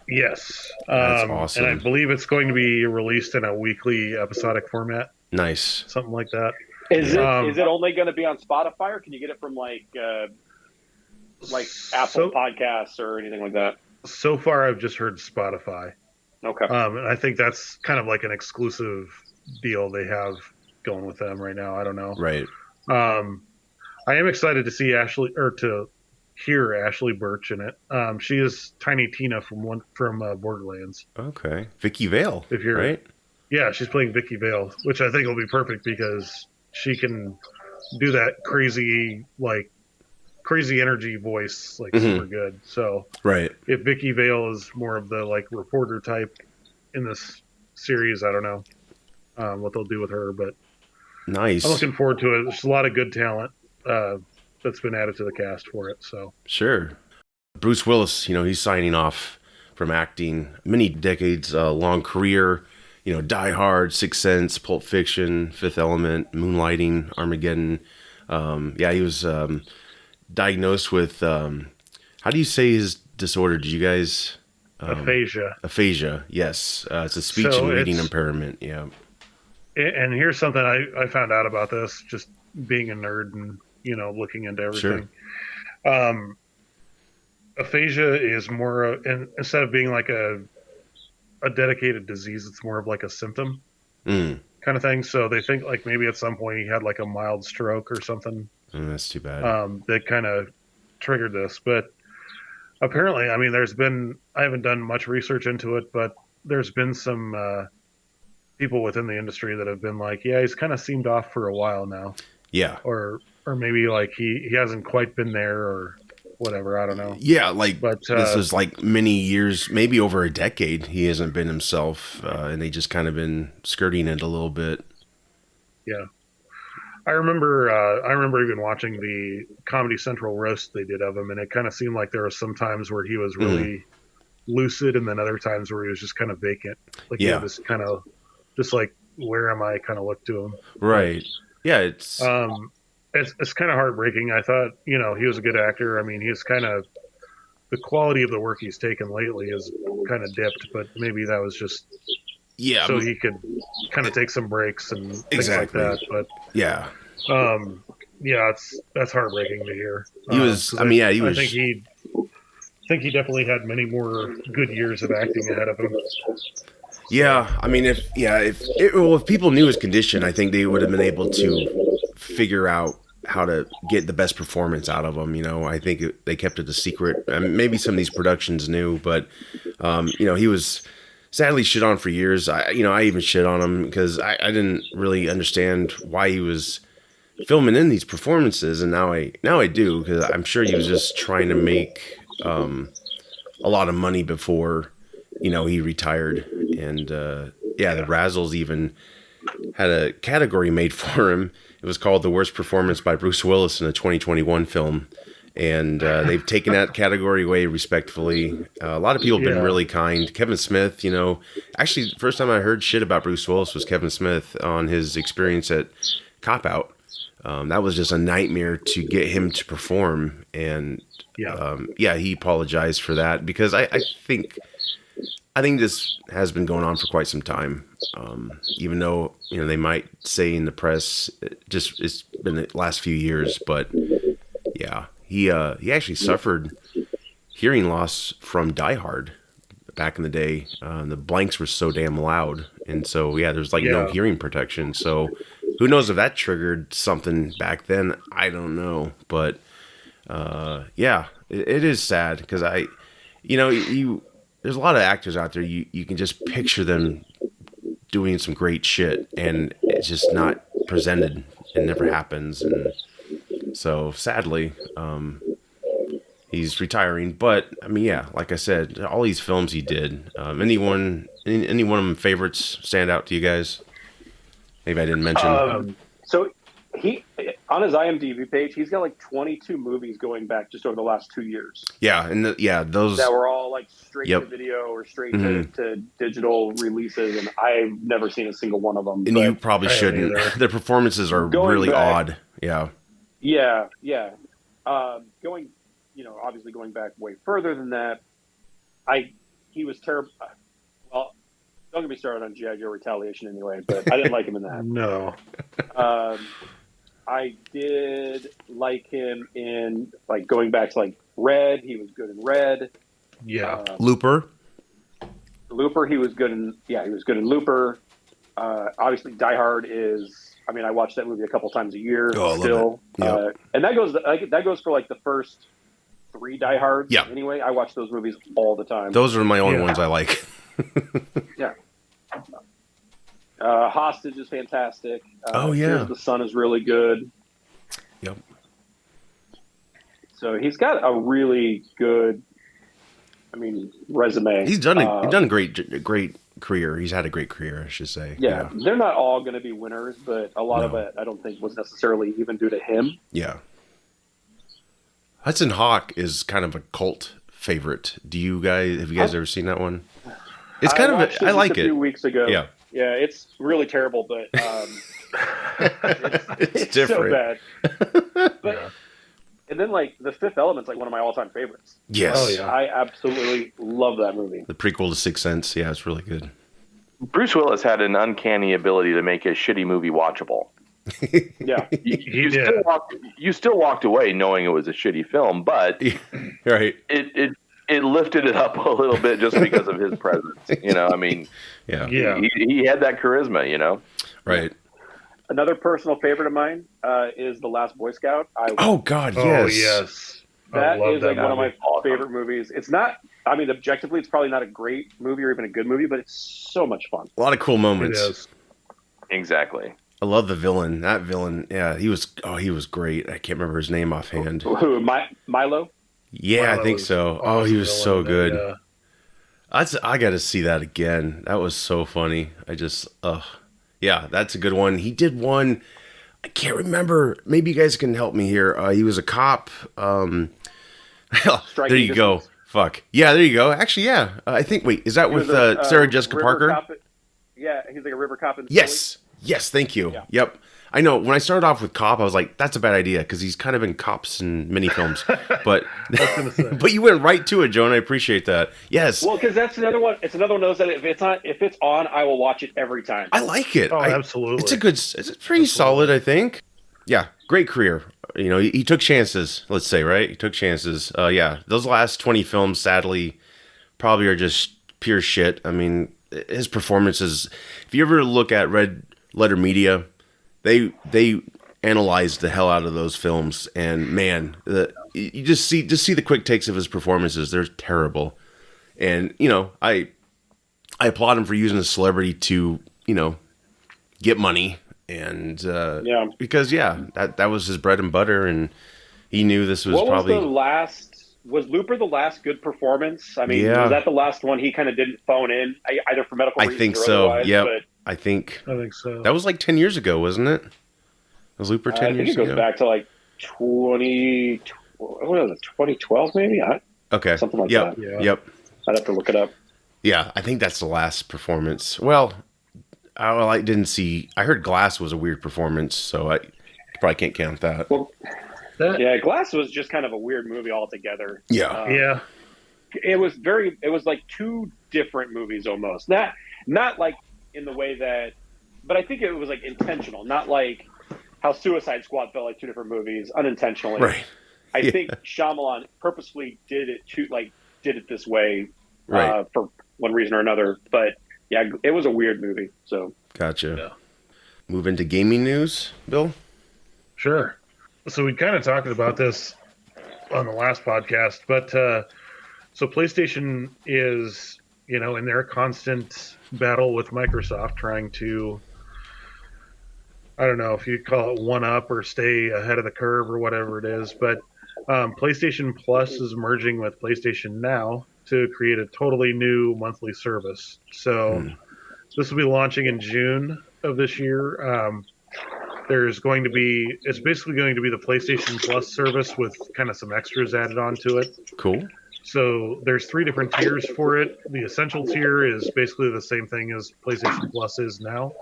Yes. That's awesome. And I believe it's going to be released in a weekly episodic format. Nice. Something like that. Is it only going to be on Spotify, or can you get it from like Apple Podcasts or anything like that? So far, I've just heard Spotify. Okay. And I think that's kind of like an exclusive deal they have going with them right now. I don't know. Right. I am excited to see to hear Ashley Birch in it. She is Tiny Tina from Borderlands. Okay. Vicky Vale. Right? Yeah, she's playing Vicky Vale, which I think will be perfect because she can do that crazy energy voice super good. So right. If Vicky Vale is more of the like reporter type in this series, I don't know what they'll do with her, but nice. I'm looking forward to it. There's a lot of good talent that's been added to the cast for it. So sure. Bruce Willis, he's signing off from acting, many decades long career. Die Hard, Sixth Sense, Pulp Fiction, Fifth Element, Moonlighting, Armageddon. He was diagnosed with how do you say his disorder? Did you guys aphasia? Yes, it's a speech and reading impairment. Yeah. And here's something I found out about this, just being a nerd and looking into everything. Sure. Aphasia is more instead of being like a dedicated disease, it's more of like a symptom kind of thing. So they think like maybe at some point he had like a mild stroke or something. That's too bad. That kind of triggered this, but apparently, I mean, I haven't done much research into it, but there's been some people within the industry that have been like, yeah, he's kind of seemed off for a while now. Yeah. Or maybe like he hasn't quite been there or whatever. I don't know. Yeah. But this is like many years, maybe over a decade. He hasn't been himself. And they just kind of been skirting it a little bit. Yeah. I remember even watching the Comedy Central roast they did of him, and it kind of seemed like there were some times where he was really lucid, and then other times where he was just kind of vacant. Like he had this kind of just like, where am I kind of look to him. Right. Yeah. It's kind of heartbreaking. I thought, he was a good actor. I mean, he's kind of, the quality of the work he's taken lately has kind of dipped, but maybe that was just so he could kind of take some breaks and things like that. But that's heartbreaking to hear. He was. I think he definitely had many more good years of acting ahead of him. Yeah, I mean, if people knew his condition, I think they would have been able to figure out how to get the best performance out of him. I think they kept it a secret. Maybe some of these productions knew, but he was sadly shit on for years. I even shit on him because I didn't really understand why he was filming in these performances, and now I do, because I'm sure he was just trying to make a lot of money before he retired. And the Razzles even had a category made for him. It was called The Worst Performance by Bruce Willis in a 2021 film. And they've taken that category away respectfully. A lot of people have been really kind. Kevin Smith, actually, the first time I heard shit about Bruce Willis was Kevin Smith on his experience at Cop Out. That was just a nightmare to get him to perform. And he apologized for that, because I think I think this has been going on for quite some time. Even though, they might say in the press, it's been the last few years, but yeah, he actually suffered hearing loss from Die Hard back in the day. The blanks were so damn loud, and so there's no hearing protection. So who knows if that triggered something back then? I don't know, but it is sad because there's a lot of actors out there. You can just picture them doing some great shit, and it's just not presented. It never happens, and so sadly, he's retiring. But I mean, like I said, all these films he did. Any one of them favorites stand out to you guys? Maybe I didn't mention. So he on his IMDb page, he's got like 22 movies going back just over the last 2 years. Yeah, and those that were all like straight to video or straight to digital releases, and I've never seen a single one of them. And you probably shouldn't. Their performances are really odd. Yeah. Going, obviously going back way further than that, he was terrible. Well, don't get me started on G.I. Joe Retaliation anyway, but I didn't like him in that. No. I did like him in going back to Red. He was good in Red. Yeah. Looper, he was good in. Yeah, he was good in Looper. Obviously, Die Hard is. I mean, I watch that movie a couple times a year still, and that goes for the first 3 Die Hards. Yeah. Anyway, I watch those movies all the time. Those are my only ones I like. Yeah. Hostage is fantastic. The Sun is really good. Yep. So he's got a really good, resume. He's done a great career. He's had a great career, I should say. Yeah. They're not all going to be winners, but a lot of it I don't think was necessarily even due to him. Yeah. Hudson Hawk is kind of a cult favorite. Have you guys ever seen that one? It's kind of I like it. A few weeks ago. Yeah. Yeah, it's really terrible, but it's different. So bad. But and then The Fifth Element's one of my all-time favorites. Yes. Oh, yeah. I absolutely love that movie. The prequel to Sixth Sense. Yeah, it's really good. Bruce Willis had an uncanny ability to make a shitty movie watchable. Yeah. You still walked away knowing it was a shitty film, but right. It lifted it up a little bit just because of his presence. He had that charisma, Right. Another personal favorite of mine is The Last Boy Scout. Oh, God, yes. Oh, yes. That is one of my favorite movies. It's not, objectively, it's probably not a great movie or even a good movie, but it's so much fun. A lot of cool moments. It is. Exactly. I love the villain. That villain, he was great. I can't remember his name offhand. Who, Milo? Yeah, I think so. Oh, he was so good. I got to see that again. That was so funny. That's a good one. He did one. I can't remember. Maybe you guys can help me here. He was a cop. There you go. Fuck. Yeah, there you go. Actually, yeah. I think. Wait, is that with Sarah Jessica Parker? Yeah, he's like a river cop in the Yes. Yes. Thank you. Yeah. Yep. I know. When I started off with Cop, I was like, "That's a bad idea," because he's kind of in cops in many films. But but you went right to it, Jonah. I appreciate that. Yes. Well, because that's another one. It's another one of those that if it's on, I will watch it every time. I like it. Oh, absolutely. It's pretty solid, I think. Yeah, great career. He took chances. Let's say, right? He took chances. Those last 20 films, sadly, probably are just pure shit. I mean, his performances. If you ever look at Red Letter Media. They analyzed the hell out of those films, and man, you just see the quick takes of his performances. They're terrible, and I applaud him for using a celebrity to get money, and because that was his bread and butter, and he knew this was probably Was Looper the last good performance? I mean, was that the last one he kind of didn't phone in, either for medical reasons? I think or so. Otherwise, Yep. but I think so. That was 10 years ago, wasn't it? Was Looper 10 years ago? I think it goes back to 2012 maybe? Okay. Something like that. Yeah. Yep. I'd have to look it up. Yeah, I think that's the last performance. Well, I didn't see... I heard Glass was a weird performance, so I probably can't count that. Well, Glass was just kind of a weird movie altogether. Yeah. It was too different movies almost. Not like in the way that, but I think it was like intentional, not like how Suicide Squad felt like two different movies unintentionally. Right. I think Shyamalan purposefully did it this way, for one reason or another. But yeah, it was a weird movie. So gotcha. Yeah. Move into gaming news, Bill. Sure. So we kind of talked about this on the last podcast, but so PlayStation is, in their constant battle with Microsoft, trying to, I don't know if you call it one up or stay ahead of the curve or whatever it is, but PlayStation Plus is merging with PlayStation Now to create a totally new monthly service. So this will be launching in June of this year. It's basically going to be the PlayStation Plus service with kind of some extras added onto it. Cool. So there's 3 different tiers for it. The essential tier is basically the same thing as PlayStation Plus is now.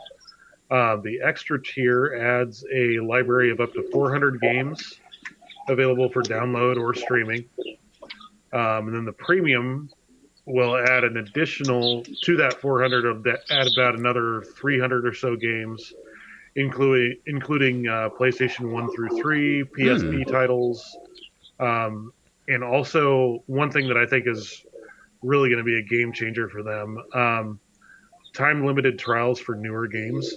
The extra tier adds a library of up to 400 games available for download or streaming. And then the premium will add an additional to that 400 add about another 300 or so games, including PlayStation 1 through 3, PSP titles, and also one thing that I think is really going to be a game changer for them. Time-limited trials for newer games,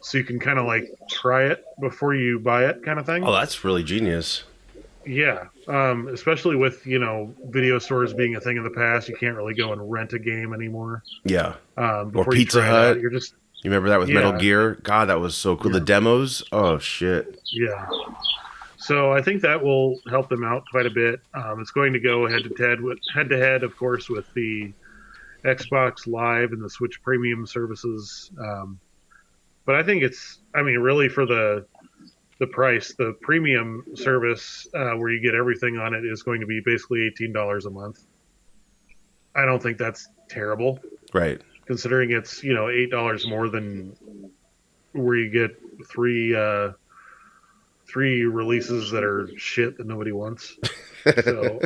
so you can kind of like try it before you buy it, kind of thing. Oh, that's really genius. Yeah, especially with video stores being a thing of the past, you can't really go and rent a game anymore. Yeah, or Pizza Hut. You're just you remember that with Metal Gear? God, that was so cool. Yeah. The demos. Oh shit. Yeah. So I think that will help them out quite a bit. It's going to go head to head, of course, with the Xbox Live and the Switch Premium services. But I think really for the price, the premium service where you get everything on it is going to be basically $18 a month. I don't think that's terrible. Right. Considering it's, $8 more than where you get three releases that are shit that nobody wants. So,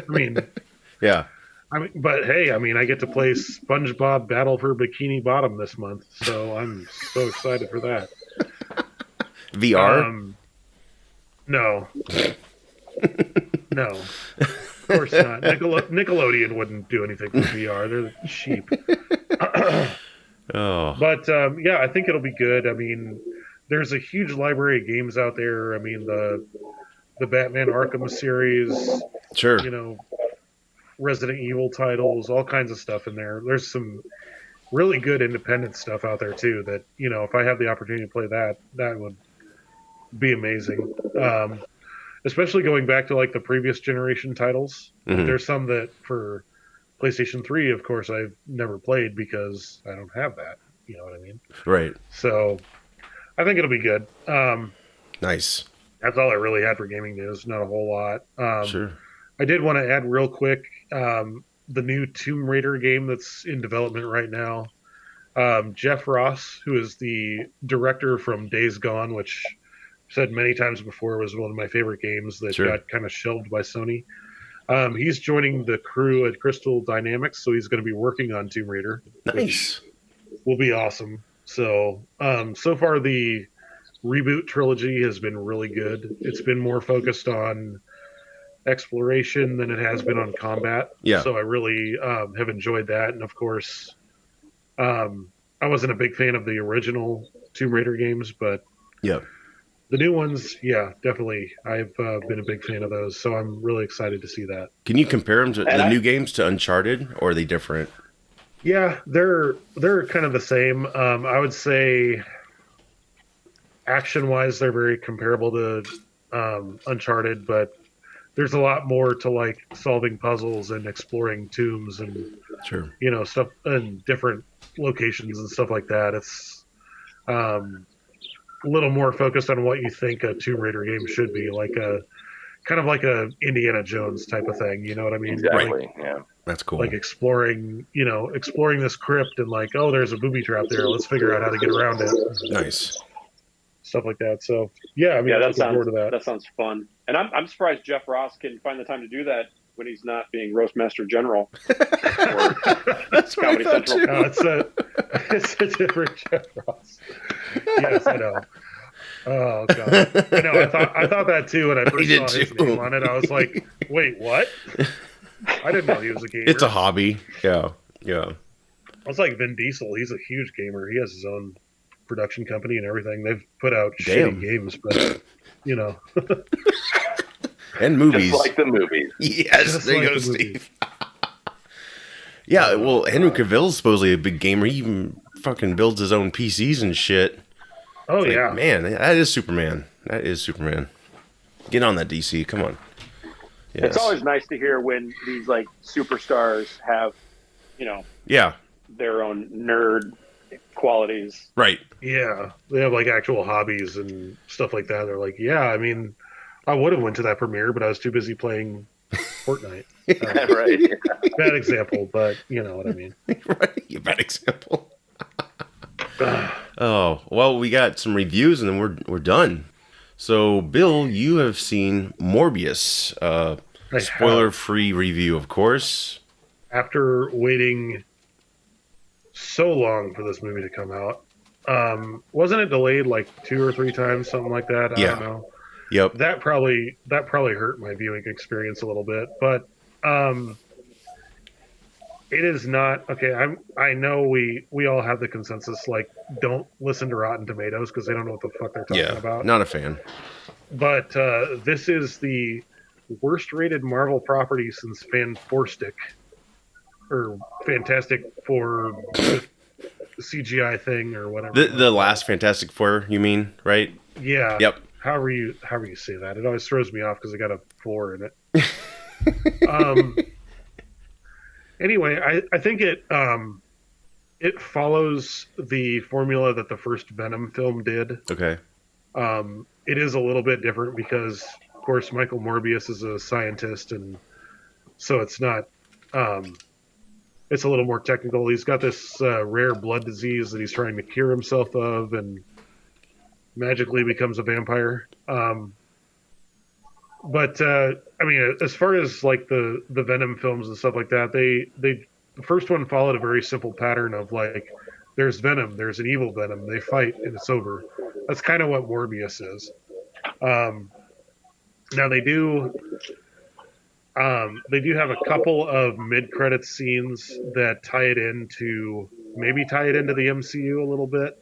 yeah. But hey, I get to play SpongeBob Battle for Bikini Bottom this month, so I'm so excited for that. VR? No. No. Of course not. Nickelodeon wouldn't do anything for VR. They're cheap. Oh. But, I think it'll be good. There's a huge library of games out there. The Batman Arkham series. Sure. Resident Evil titles, all kinds of stuff in there. There's some really good independent stuff out there too that, if I have the opportunity to play that would be amazing. Especially going back to like the previous generation titles. Mm-hmm. There's some that for PlayStation 3, of course, I've never played because I don't have that. You know what I mean? Right. So I think it'll be good. Nice. That's all I really had for gaming news. Not a whole lot. Sure. I did want to add real quick the new Tomb Raider game that's in development right now. Jeff Ross, who is the director from Days Gone, which I've said many times before was one of my favorite games that got kind of shelved by Sony. He's joining the crew at Crystal Dynamics, so he's going to be working on Tomb Raider. Nice. Which will be awesome. So, so far the reboot trilogy has been really good. It's been more focused on exploration than it has been on combat. Yeah. So I really have enjoyed that. And of course, I wasn't a big fan of the original Tomb Raider games, but yeah, the new ones, yeah, definitely. I've been a big fan of those. So I'm really excited to see that. Can you compare them to the new games to Uncharted, or are they different? Yeah, they're kind of the same. I would say action-wise, they're very comparable to Uncharted, but there's a lot more to like solving puzzles and exploring tombs and stuff and different locations and stuff like that. It's a little more focused on what you think a Tomb Raider game should be, like a kind of like a Indiana Jones type of thing. You know what I mean? Exactly. Like, yeah. That's cool. Like exploring this crypt and like, oh, there's a booby trap there. Let's figure out how to get around it. Nice. Stuff like that. So yeah, that sounds fun. And I'm surprised Jeff Ross can find the time to do that when he's not being Roastmaster General. That's what I thought too. No, it's a different Jeff Ross. Yes, I know. Oh god, I know. I thought that too when I first saw his name on it. I was like, wait, what? I didn't know he was a gamer. It's a hobby. Yeah. It's like Vin Diesel. He's a huge gamer. He has his own production company and everything. They've put out shitty games, but you know. And movies. Just like the movies. Yes, just there you go, Steve. Yeah, well, Henry Cavill's supposedly a big gamer. He even fucking builds his own PCs and shit. Oh, it's yeah. Like, man, that is Superman. Get on that, DC. Come on. Yes. It's always nice to hear when these, like, superstars have, you know, their own nerd qualities. Right. Yeah. They have, like, actual hobbies and stuff like that. They're like, yeah, I mean, I would have went to that premiere, but I was too busy playing Fortnite. Right. Bad example, but you know what I mean. Right. Bad example. Oh, well, we got some reviews and then we're done. So, Bill, you have seen Morbius. Spoiler-free review, of course. After waiting so long for this movie to come out, wasn't it delayed like 2 or 3 times, something like that? I don't know. Yep. That probably hurt my viewing experience a little bit, but it is not okay. I know we all have the consensus, like, don't listen to Rotten Tomatoes because they don't know what the fuck they're talking about. Not a fan. But this is the worst rated Marvel property since Fantastic Four CGI thing or whatever. The last Fantastic Four, you mean, right? Yeah. Yep. However you say that, it always throws me off because I got a 4 in it. Anyway, I think it follows the formula that the first Venom film did. Okay. It is a little bit different because, of course, Michael Morbius is a scientist, and so it's not. It's a little more technical. He's got this rare blood disease that he's trying to cure himself of, and magically becomes a vampire. But I mean, as far as like the Venom films and stuff like that, the first one followed a very simple pattern of like, there's Venom, there's an evil Venom, they fight and it's over. That's kind of what Morbius is. Now they do have a couple of mid-credit scenes that tie it into the MCU a little bit.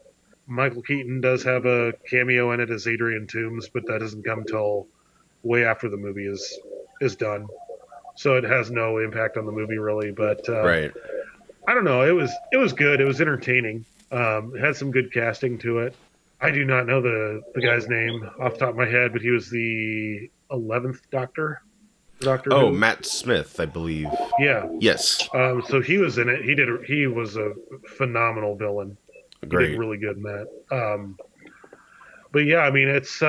Michael Keaton does have a cameo in it as Adrian Toomes, but that doesn't come till way after the movie is done. So it has no impact on the movie really, but right. I don't know. It was good. It was entertaining. It had some good casting to it. I do not know the guy's name off the top of my head, but he was the 11th Doctor. Oh, Matt Smith, I believe. Yeah. Yes. So he was in it. He was a phenomenal villain. Great. He did really good in that. But yeah, I mean, it's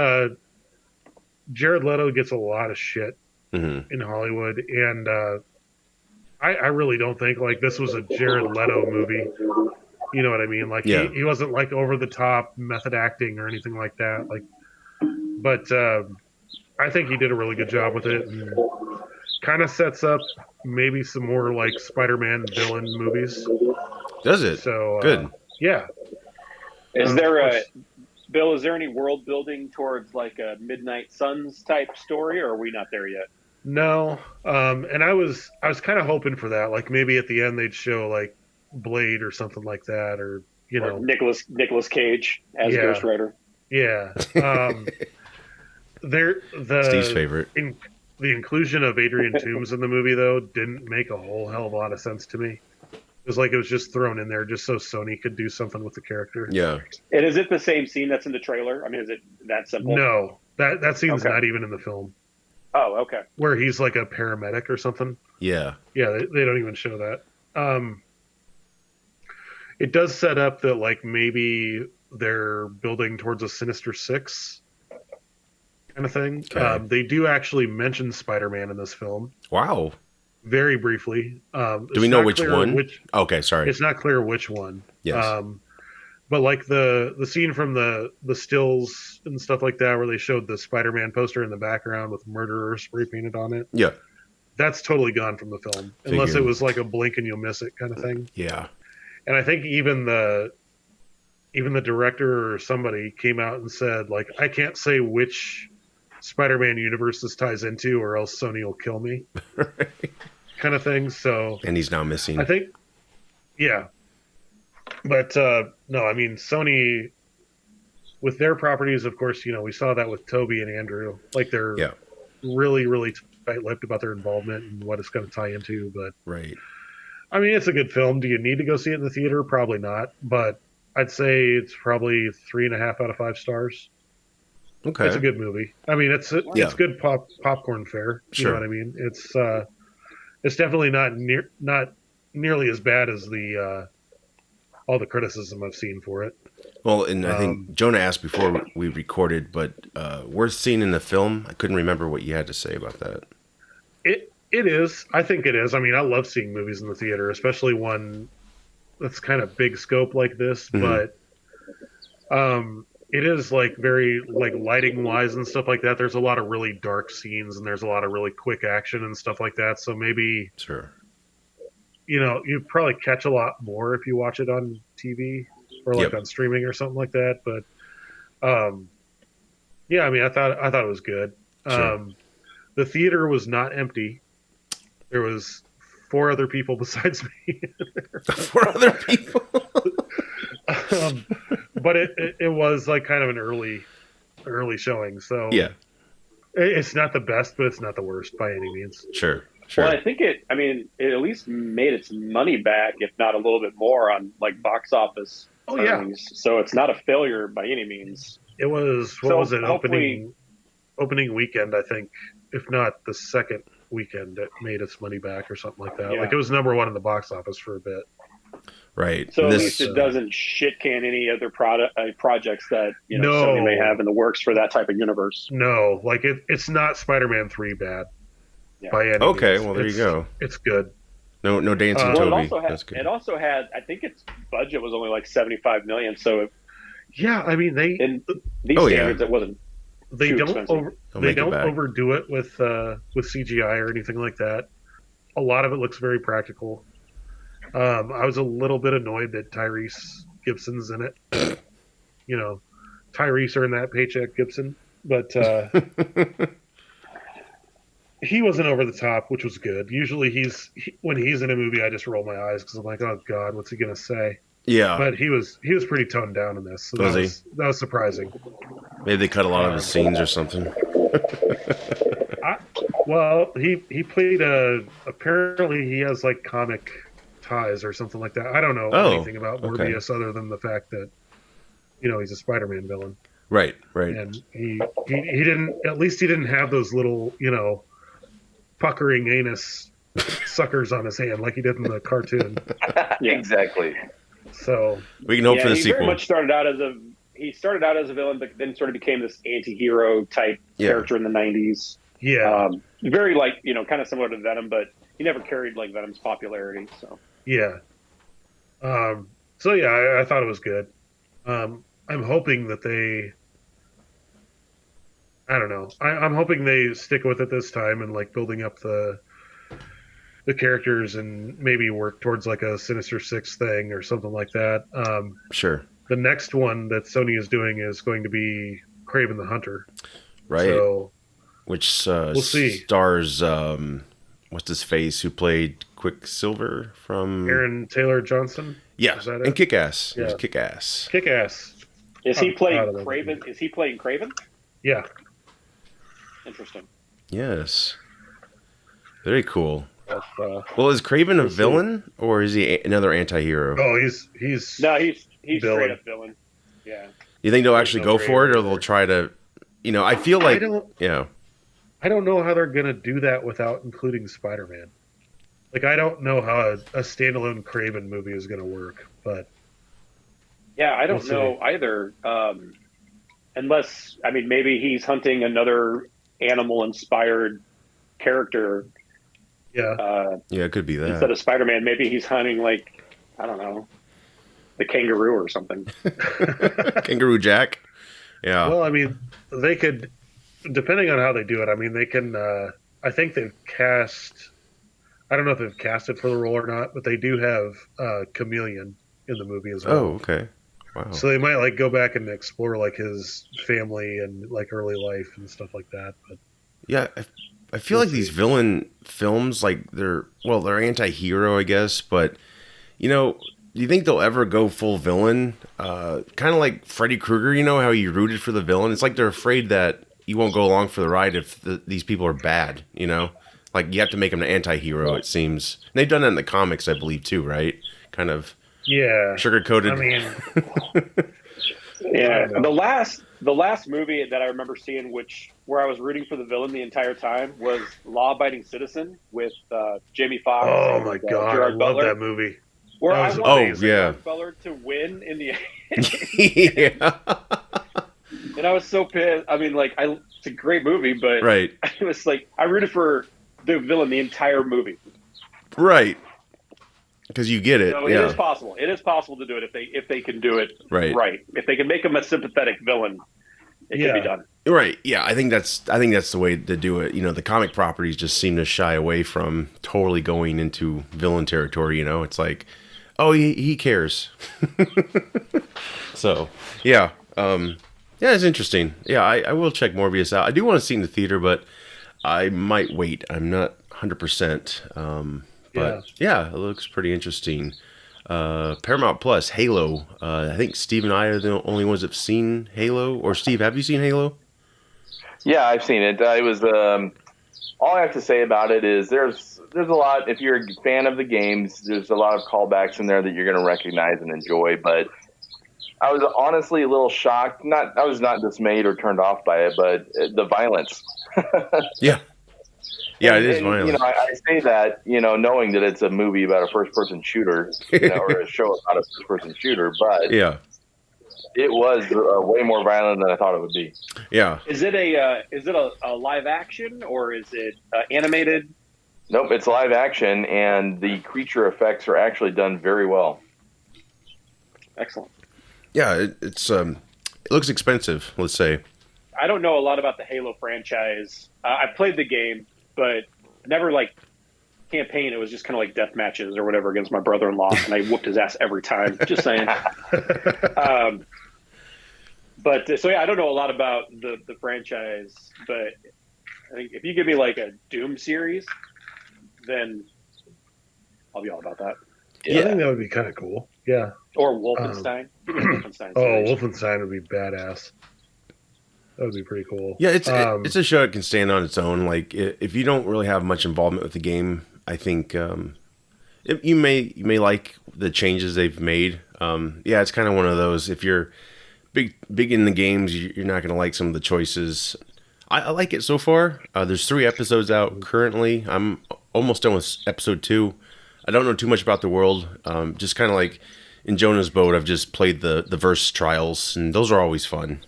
Jared Leto gets a lot of shit in Hollywood, and I really don't think like this was a Jared Leto movie. You know what I mean? Like he wasn't like over the top method acting or anything like that. Like, but I think he did a really good job with it, and kind of sets up maybe some more like Spider-Man villain movies. Does it? So good. Yeah. Is there Bill? Is there any world building towards like a Midnight Suns type story, or are we not there yet? No. And I was kind of hoping for that. Like maybe at the end they'd show like Blade or something like that, or you know, Nicolas Cage as Ghost Rider. Yeah. Steve's favorite. The inclusion of Adrian Toomes in the movie though didn't make a whole hell of a lot of sense to me. It was like it was just thrown in there just so Sony could do something with the character. Yeah. And is it the same scene that's in the trailer? I mean, is it that simple? No, that scene's not even in the film. Oh, okay. Where he's like a paramedic or something. Yeah. Yeah, they don't even show that. It does set up that like maybe they're building towards a Sinister Six kind of thing. Okay. They do actually mention Spider-Man in this film. Wow. Very briefly. Do we know which one? Okay, sorry. It's not clear which one. Yes. But like the scene from the stills and stuff like that, where they showed the Spider-Man poster in the background with murderer spray painted on it. Yeah. that's totally gone from the film, unless it was like a blink and you'll miss it kind of thing. Yeah. And I think even the director or somebody came out and said, like, I can't say which Spider-Man universe this ties into, or else Sony will kill me, kind of thing. So, and he's now missing. I think, yeah, but no, I mean Sony with their properties, of course, we saw that with Toby and Andrew, like they're really, really tight-lipped about their involvement and what it's going to tie into. But I mean, it's a good film. Do you need to go see it in the theater? Probably not, but I'd say it's probably 3.5 out of 5 stars. Okay, it's a good movie. I mean, it's good popcorn fare. You know what I mean? It's definitely not nearly as bad as the all the criticism I've seen for it. Well, and I think Jonah asked before we recorded, but worth seeing in the film. I couldn't remember what you had to say about that. It is. I think it is. I mean, I love seeing movies in the theater, especially one that's kind of big scope like this. But it is like very like lighting wise and stuff like that. There's a lot of really dark scenes and there's a lot of really quick action and stuff like that. So maybe you'd probably catch a lot more if you watch it on TV or like on streaming or something like that. But yeah, I mean, I thought it was good. The theater was not empty. There was 4 other people besides me. 4 other people. But it was like kind of an early showing. So it's not the best, but it's not the worst by any means. Sure. Well, I think it at least made its money back, if not a little bit more, on like box office earnings. So it's not a failure by any means. It was opening weekend, I think, if not the second weekend, it made its money back or something like that. Like it was number 1 in the box office for a bit. Right. So at least it doesn't shit can any other projects that Sony may have in the works for that type of universe. No, like it's not Spider-Man 3 bad by any means. Well there you go. It's good. No dancing Toby. That's good. It also had, I think its budget was only like $75 million. So I mean in these standards it wasn't. They don't overdo it with CGI or anything like that. A lot of it looks very practical. I was a little bit annoyed that Tyrese Gibson's in it. Tyrese earned that paycheck, Gibson, but he wasn't over the top, which was good. Usually when he's in a movie, I just roll my eyes because I'm like, oh God, what's he gonna say? Yeah, but he was pretty toned down in this. So that was surprising. Maybe they cut a lot of the scenes or something. He played apparently he has like comic ties or something like that. I don't know anything about Morbius other than the fact that he's a Spider-Man villain. Right. And he didn't have those little puckering anus suckers on his hand like he did in the cartoon. Exactly. So we can hope for the he sequel. Very much started out as a villain, but then sort of became this anti-hero type character in the 90s. Yeah. Very like, kind of similar to Venom, but he never carried like Venom's popularity. So yeah. I thought it was good. I'm hoping that I don't know. I'm hoping they stick with it this time and like building up the characters and maybe work towards like a Sinister Six thing or something like that. Sure. The next one that Sony is doing is going to be Kraven the Hunter. Right. So, which we'll see. Stars what's his face who played Quicksilver from Aaron Taylor Johnson? Yeah. And Kick-Ass. Yeah. Kick-Ass. Kick-Ass. Is he playing Kraven? Is he playing Kraven? Yeah. Interesting. Yes. Very cool. Well, is Kraven a villain or is he another anti-hero? Oh, he's villain. Straight up villain. Yeah. You think they'll actually go for it, or they'll try to? I feel like I don't know how they're gonna do that without including Spider-Man. Like, I don't know how a standalone Kraven movie is gonna work, but I don't know either. Unless, maybe he's hunting another animal-inspired character. Yeah. It could be that. Instead of Spider-Man, maybe he's hunting, like, I don't know, the kangaroo or something. Kangaroo Jack? Yeah. Well, they could, depending on how they do it, they can, I think they've cast. I don't know if they've casted for the role or not, but they do have Chameleon in the movie as well. Oh, okay. Wow. So they might like go back and explore like his family and like early life and stuff like that. But yeah, I feel like these villain films, like they're anti-hero, I guess, but you know, do you think they'll ever go full villain? Kind of like Freddy Krueger, you know how you rooted for the villain? It's like they're afraid that you won't go along for the ride if these people are bad, you know? Like, you have to make them an anti-hero, it seems. And they've done that in the comics, I believe, too, right? Kind of sugar-coated. I mean... yeah, the last movie that I remember seeing where I was rooting for the villain the entire time was Law Abiding Citizen with Jamie Foxx. Oh, my God, Gerard I love Butler, that movie. Where that I wanted Gerard Butler to win in the yeah. And I was so pissed. I mean, like, it's a great movie, but right. It was like I rooted for the villain the entire movie. Right. Because you get it. So it is possible. It is possible to do it if they can do it right. If they can make him a sympathetic villain, it can be done. Right. Yeah, I think that's the way to do it. You know, the comic properties just seem to shy away from totally going into villain territory, you know? It's like, oh, he cares. So, yeah. Yeah, it's interesting. Yeah, I will check Morbius out. I do want to see it in the theater, but I might wait. I'm not 100%. But yeah, it looks pretty interesting. Paramount Plus, Halo. I think Steve and I are the only ones that've seen Halo. Or Steve, have you seen Halo? Yeah, I've seen it. It was all I have to say about it is there's a lot. If you're a fan of the games, there's a lot of callbacks in there that you're going to recognize and enjoy. But I was honestly a little shocked. I was not dismayed or turned off by it, but the violence. Yeah. Yeah, it is violent. You know, I say that, you know, knowing that it's a movie about a first-person shooter, you know, or a show about a first-person shooter, but yeah, it was way more violent than I thought it would be. Yeah. Is it a live action or is it animated? Nope, it's live action, and the creature effects are actually done very well. Excellent. Yeah, it looks expensive, let's say. I don't know a lot about the Halo franchise. I've played the game, but never like campaign. It was just kind of like death matches or whatever against my brother-in-law, and I whooped his ass every time. Just saying. But so yeah, I don't know a lot about the franchise, but I think if you give me like a Doom series, then I'll be all about that. Yeah, I think that would be kind of cool. Yeah. Or Wolfenstein. Wolfenstein Wolfenstein would be badass. That would be pretty cool. Yeah, it's a show that can stand on its own. Like, if you don't really have much involvement with the game, I think you may like the changes they've made. Yeah, it's kind of one of those. If you're big in the games, you're not going to like some of the choices. I like it so far. There's 3 episodes out currently. I'm almost done with episode 2. I don't know too much about the world. Just kind of like in Jonah's boat, I've just played the verse trials, and those are always fun.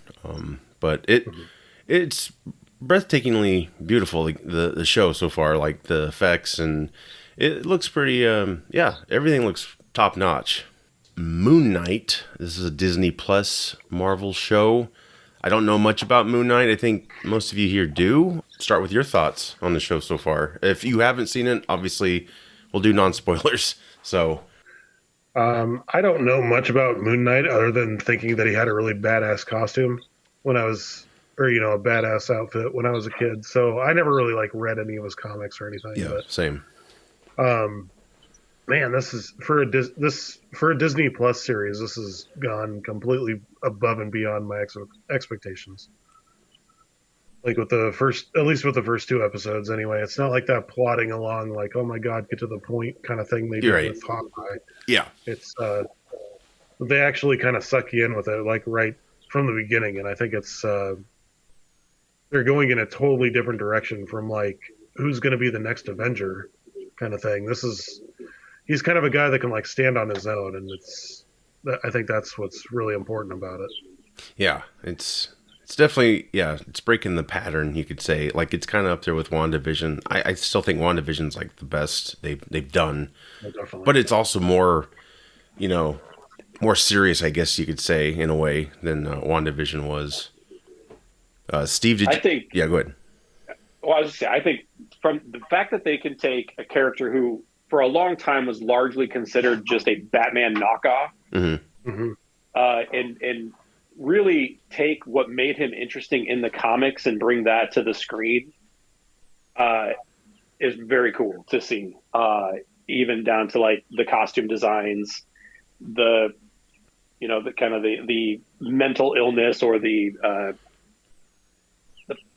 But it's breathtakingly beautiful, the show so far, like the effects, and it looks pretty, everything looks top notch. Moon Knight, this is a Disney Plus Marvel show. I don't know much about Moon Knight. I think most of you here do. Start with your thoughts on the show so far. If you haven't seen it, obviously we'll do non-spoilers. So, I don't know much about Moon Knight other than thinking that he had a really badass costume when I was, a badass outfit when I was a kid. So I never really like read any of his comics or anything. Yeah, but, same. Man, this is for a Disney Plus series. This has gone completely above and beyond my expectations. Like at least with the first 2 episodes, anyway. It's not like that plodding along, like, oh my god, get to the point kind of thing they did with Hawkeye. Yeah, it's they actually kind of suck you in with it, like right from the beginning, and I think it's they're going in a totally different direction from like who's going to be the next Avenger kind of thing. He's kind of a guy that can like stand on his own, and I think that's what's really important about it. Yeah, it's definitely, it's breaking the pattern, you could say. Like, it's kind of up there with WandaVision. I still think WandaVision's like the best they've done. Definitely. But it's also more, more serious, I guess you could say, in a way, than WandaVision was. Steve, I think... Yeah, go ahead. Well, I was just saying, I think from the fact that they can take a character who, for a long time, was largely considered just a Batman knockoff, and really take what made him interesting in the comics and bring that to the screen, is very cool to see. Even down to like the costume designs, the kind of the mental illness or the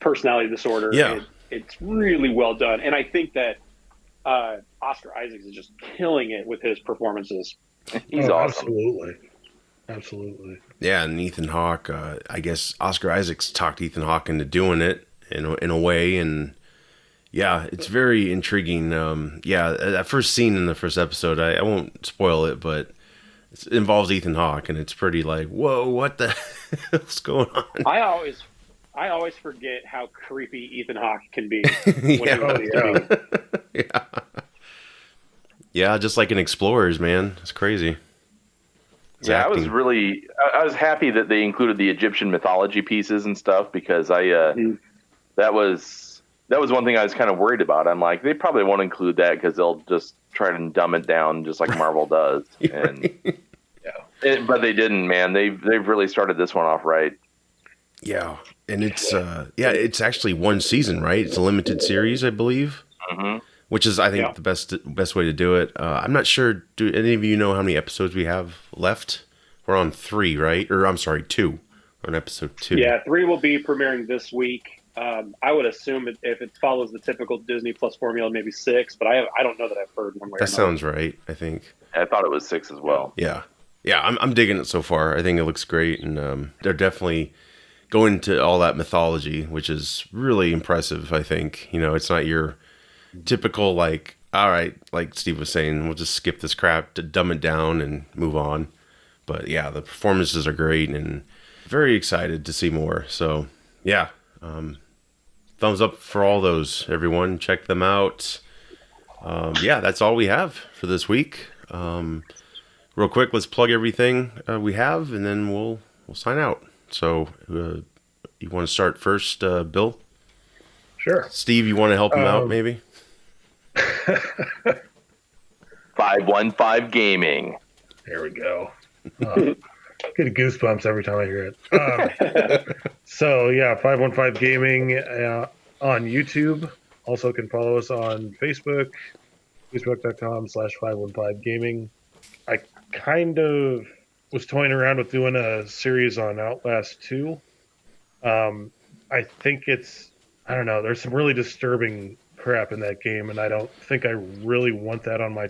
personality disorder. Yeah. It's really well done. And I think that Oscar Isaacs is just killing it with his performances. He's awesome. Absolutely. Yeah, and Ethan Hawke, I guess Oscar Isaacs talked Ethan Hawke into doing it in a way, and yeah, it's very intriguing. That first scene in the first episode, I won't spoil it, but it involves Ethan Hawke, and it's pretty like, whoa, what the hell's going on? I always forget how creepy Ethan Hawke can be. Yeah, just like in Explorers, man. It's crazy. I was happy that they included the Egyptian mythology pieces and stuff, because that was one thing I was kind of worried about. I'm like, they probably won't include that because they'll just try to dumb it down just like Marvel does. But they didn't, man. They've really started this one off right. Yeah, and it's actually one season, right? It's a limited series, I believe. Which is, I think, the best way to do it. I'm not sure. Do any of you know how many episodes we have left? We're on 3, right? Or I'm sorry, 2. We're on episode 2. Yeah, 3 will be premiering this week. I would assume if it follows the typical Disney Plus formula, maybe 6. But I don't know that I've heard one way. That sounds right. I think. I thought it was 6 as well. Yeah. I'm digging it so far. I think it looks great, and they're definitely going into all that mythology, which is really impressive. I think it's not your typical, like, all right, like Steve was saying, we'll just skip this crap to dumb it down and move on. But yeah, the performances are great, and very excited to see more. So yeah, thumbs up for all those, everyone. Check them out. That's all we have for this week. Real quick, let's plug everything we have, and then we'll sign out. So you want to start first, Bill? Sure. Steve, you want to help him out, maybe? 515 Gaming. There we go. Get goosebumps every time I hear it. 515 Gaming on YouTube. Also can follow us on Facebook, facebook.com/515 Gaming. I kind of was toying around with doing a series on Outlast 2. I think I don't know, there's some really disturbing crap in that game, and I don't think I really want that on my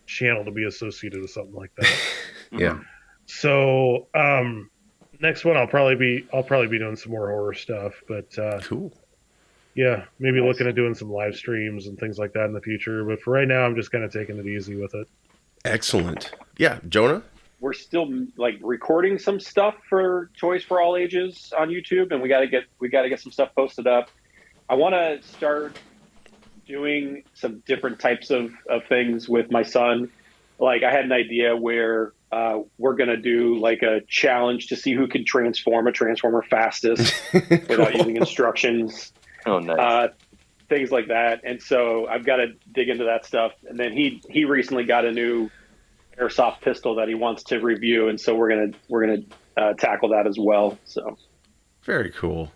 channel to be associated with something like that. Yeah. So next one I'll probably be doing some more horror stuff, but cool. Yeah, maybe looking at doing some live streams and things like that in the future. But for right now, I'm just kind of taking it easy with it. Excellent. Yeah, Jonah? We're still recording some stuff for Toys for All Ages on YouTube, and we got to get some stuff posted up. I want to start doing some different types of things with my son. Like, I had an idea where we're going to do like a challenge to see who can transform a Transformer fastest without using instructions. Oh, nice. Things like that. And so I've got to dig into that stuff. And then he recently got a new airsoft pistol that he wants to review, and so we're gonna tackle that as well. So very cool.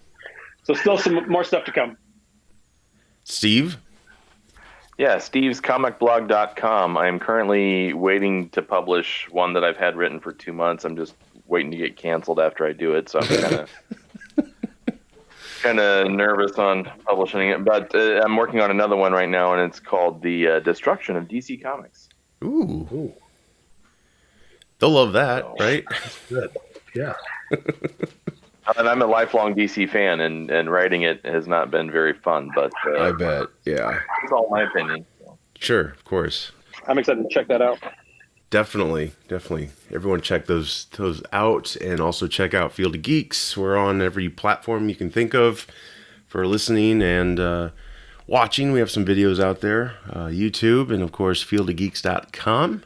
So still some more stuff to come. Steve? Yeah, stevescomicblog.com. I am currently waiting to publish one that I've had written for 2 months. I'm just waiting to get canceled after I do it, so I'm kind of nervous on publishing it. But I'm working on another one right now, and it's called The Destruction of DC Comics. Ooh. They'll love that, right? That's good. Yeah. And I'm a lifelong DC fan, and writing it has not been very fun, but I bet, yeah. It's all my opinion. So. Sure, of course. I'm excited to check that out. Definitely. Everyone check those out, and also check out Field of Geeks. We're on every platform you can think of for listening and watching. We have some videos out there, YouTube, and of course, fieldofgeeks.com.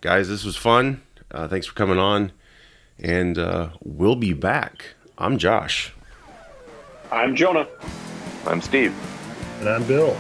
Guys, this was fun. Thanks for coming on, and we'll be back. I'm Josh. I'm Jonah. I'm Steve. And I'm Bill.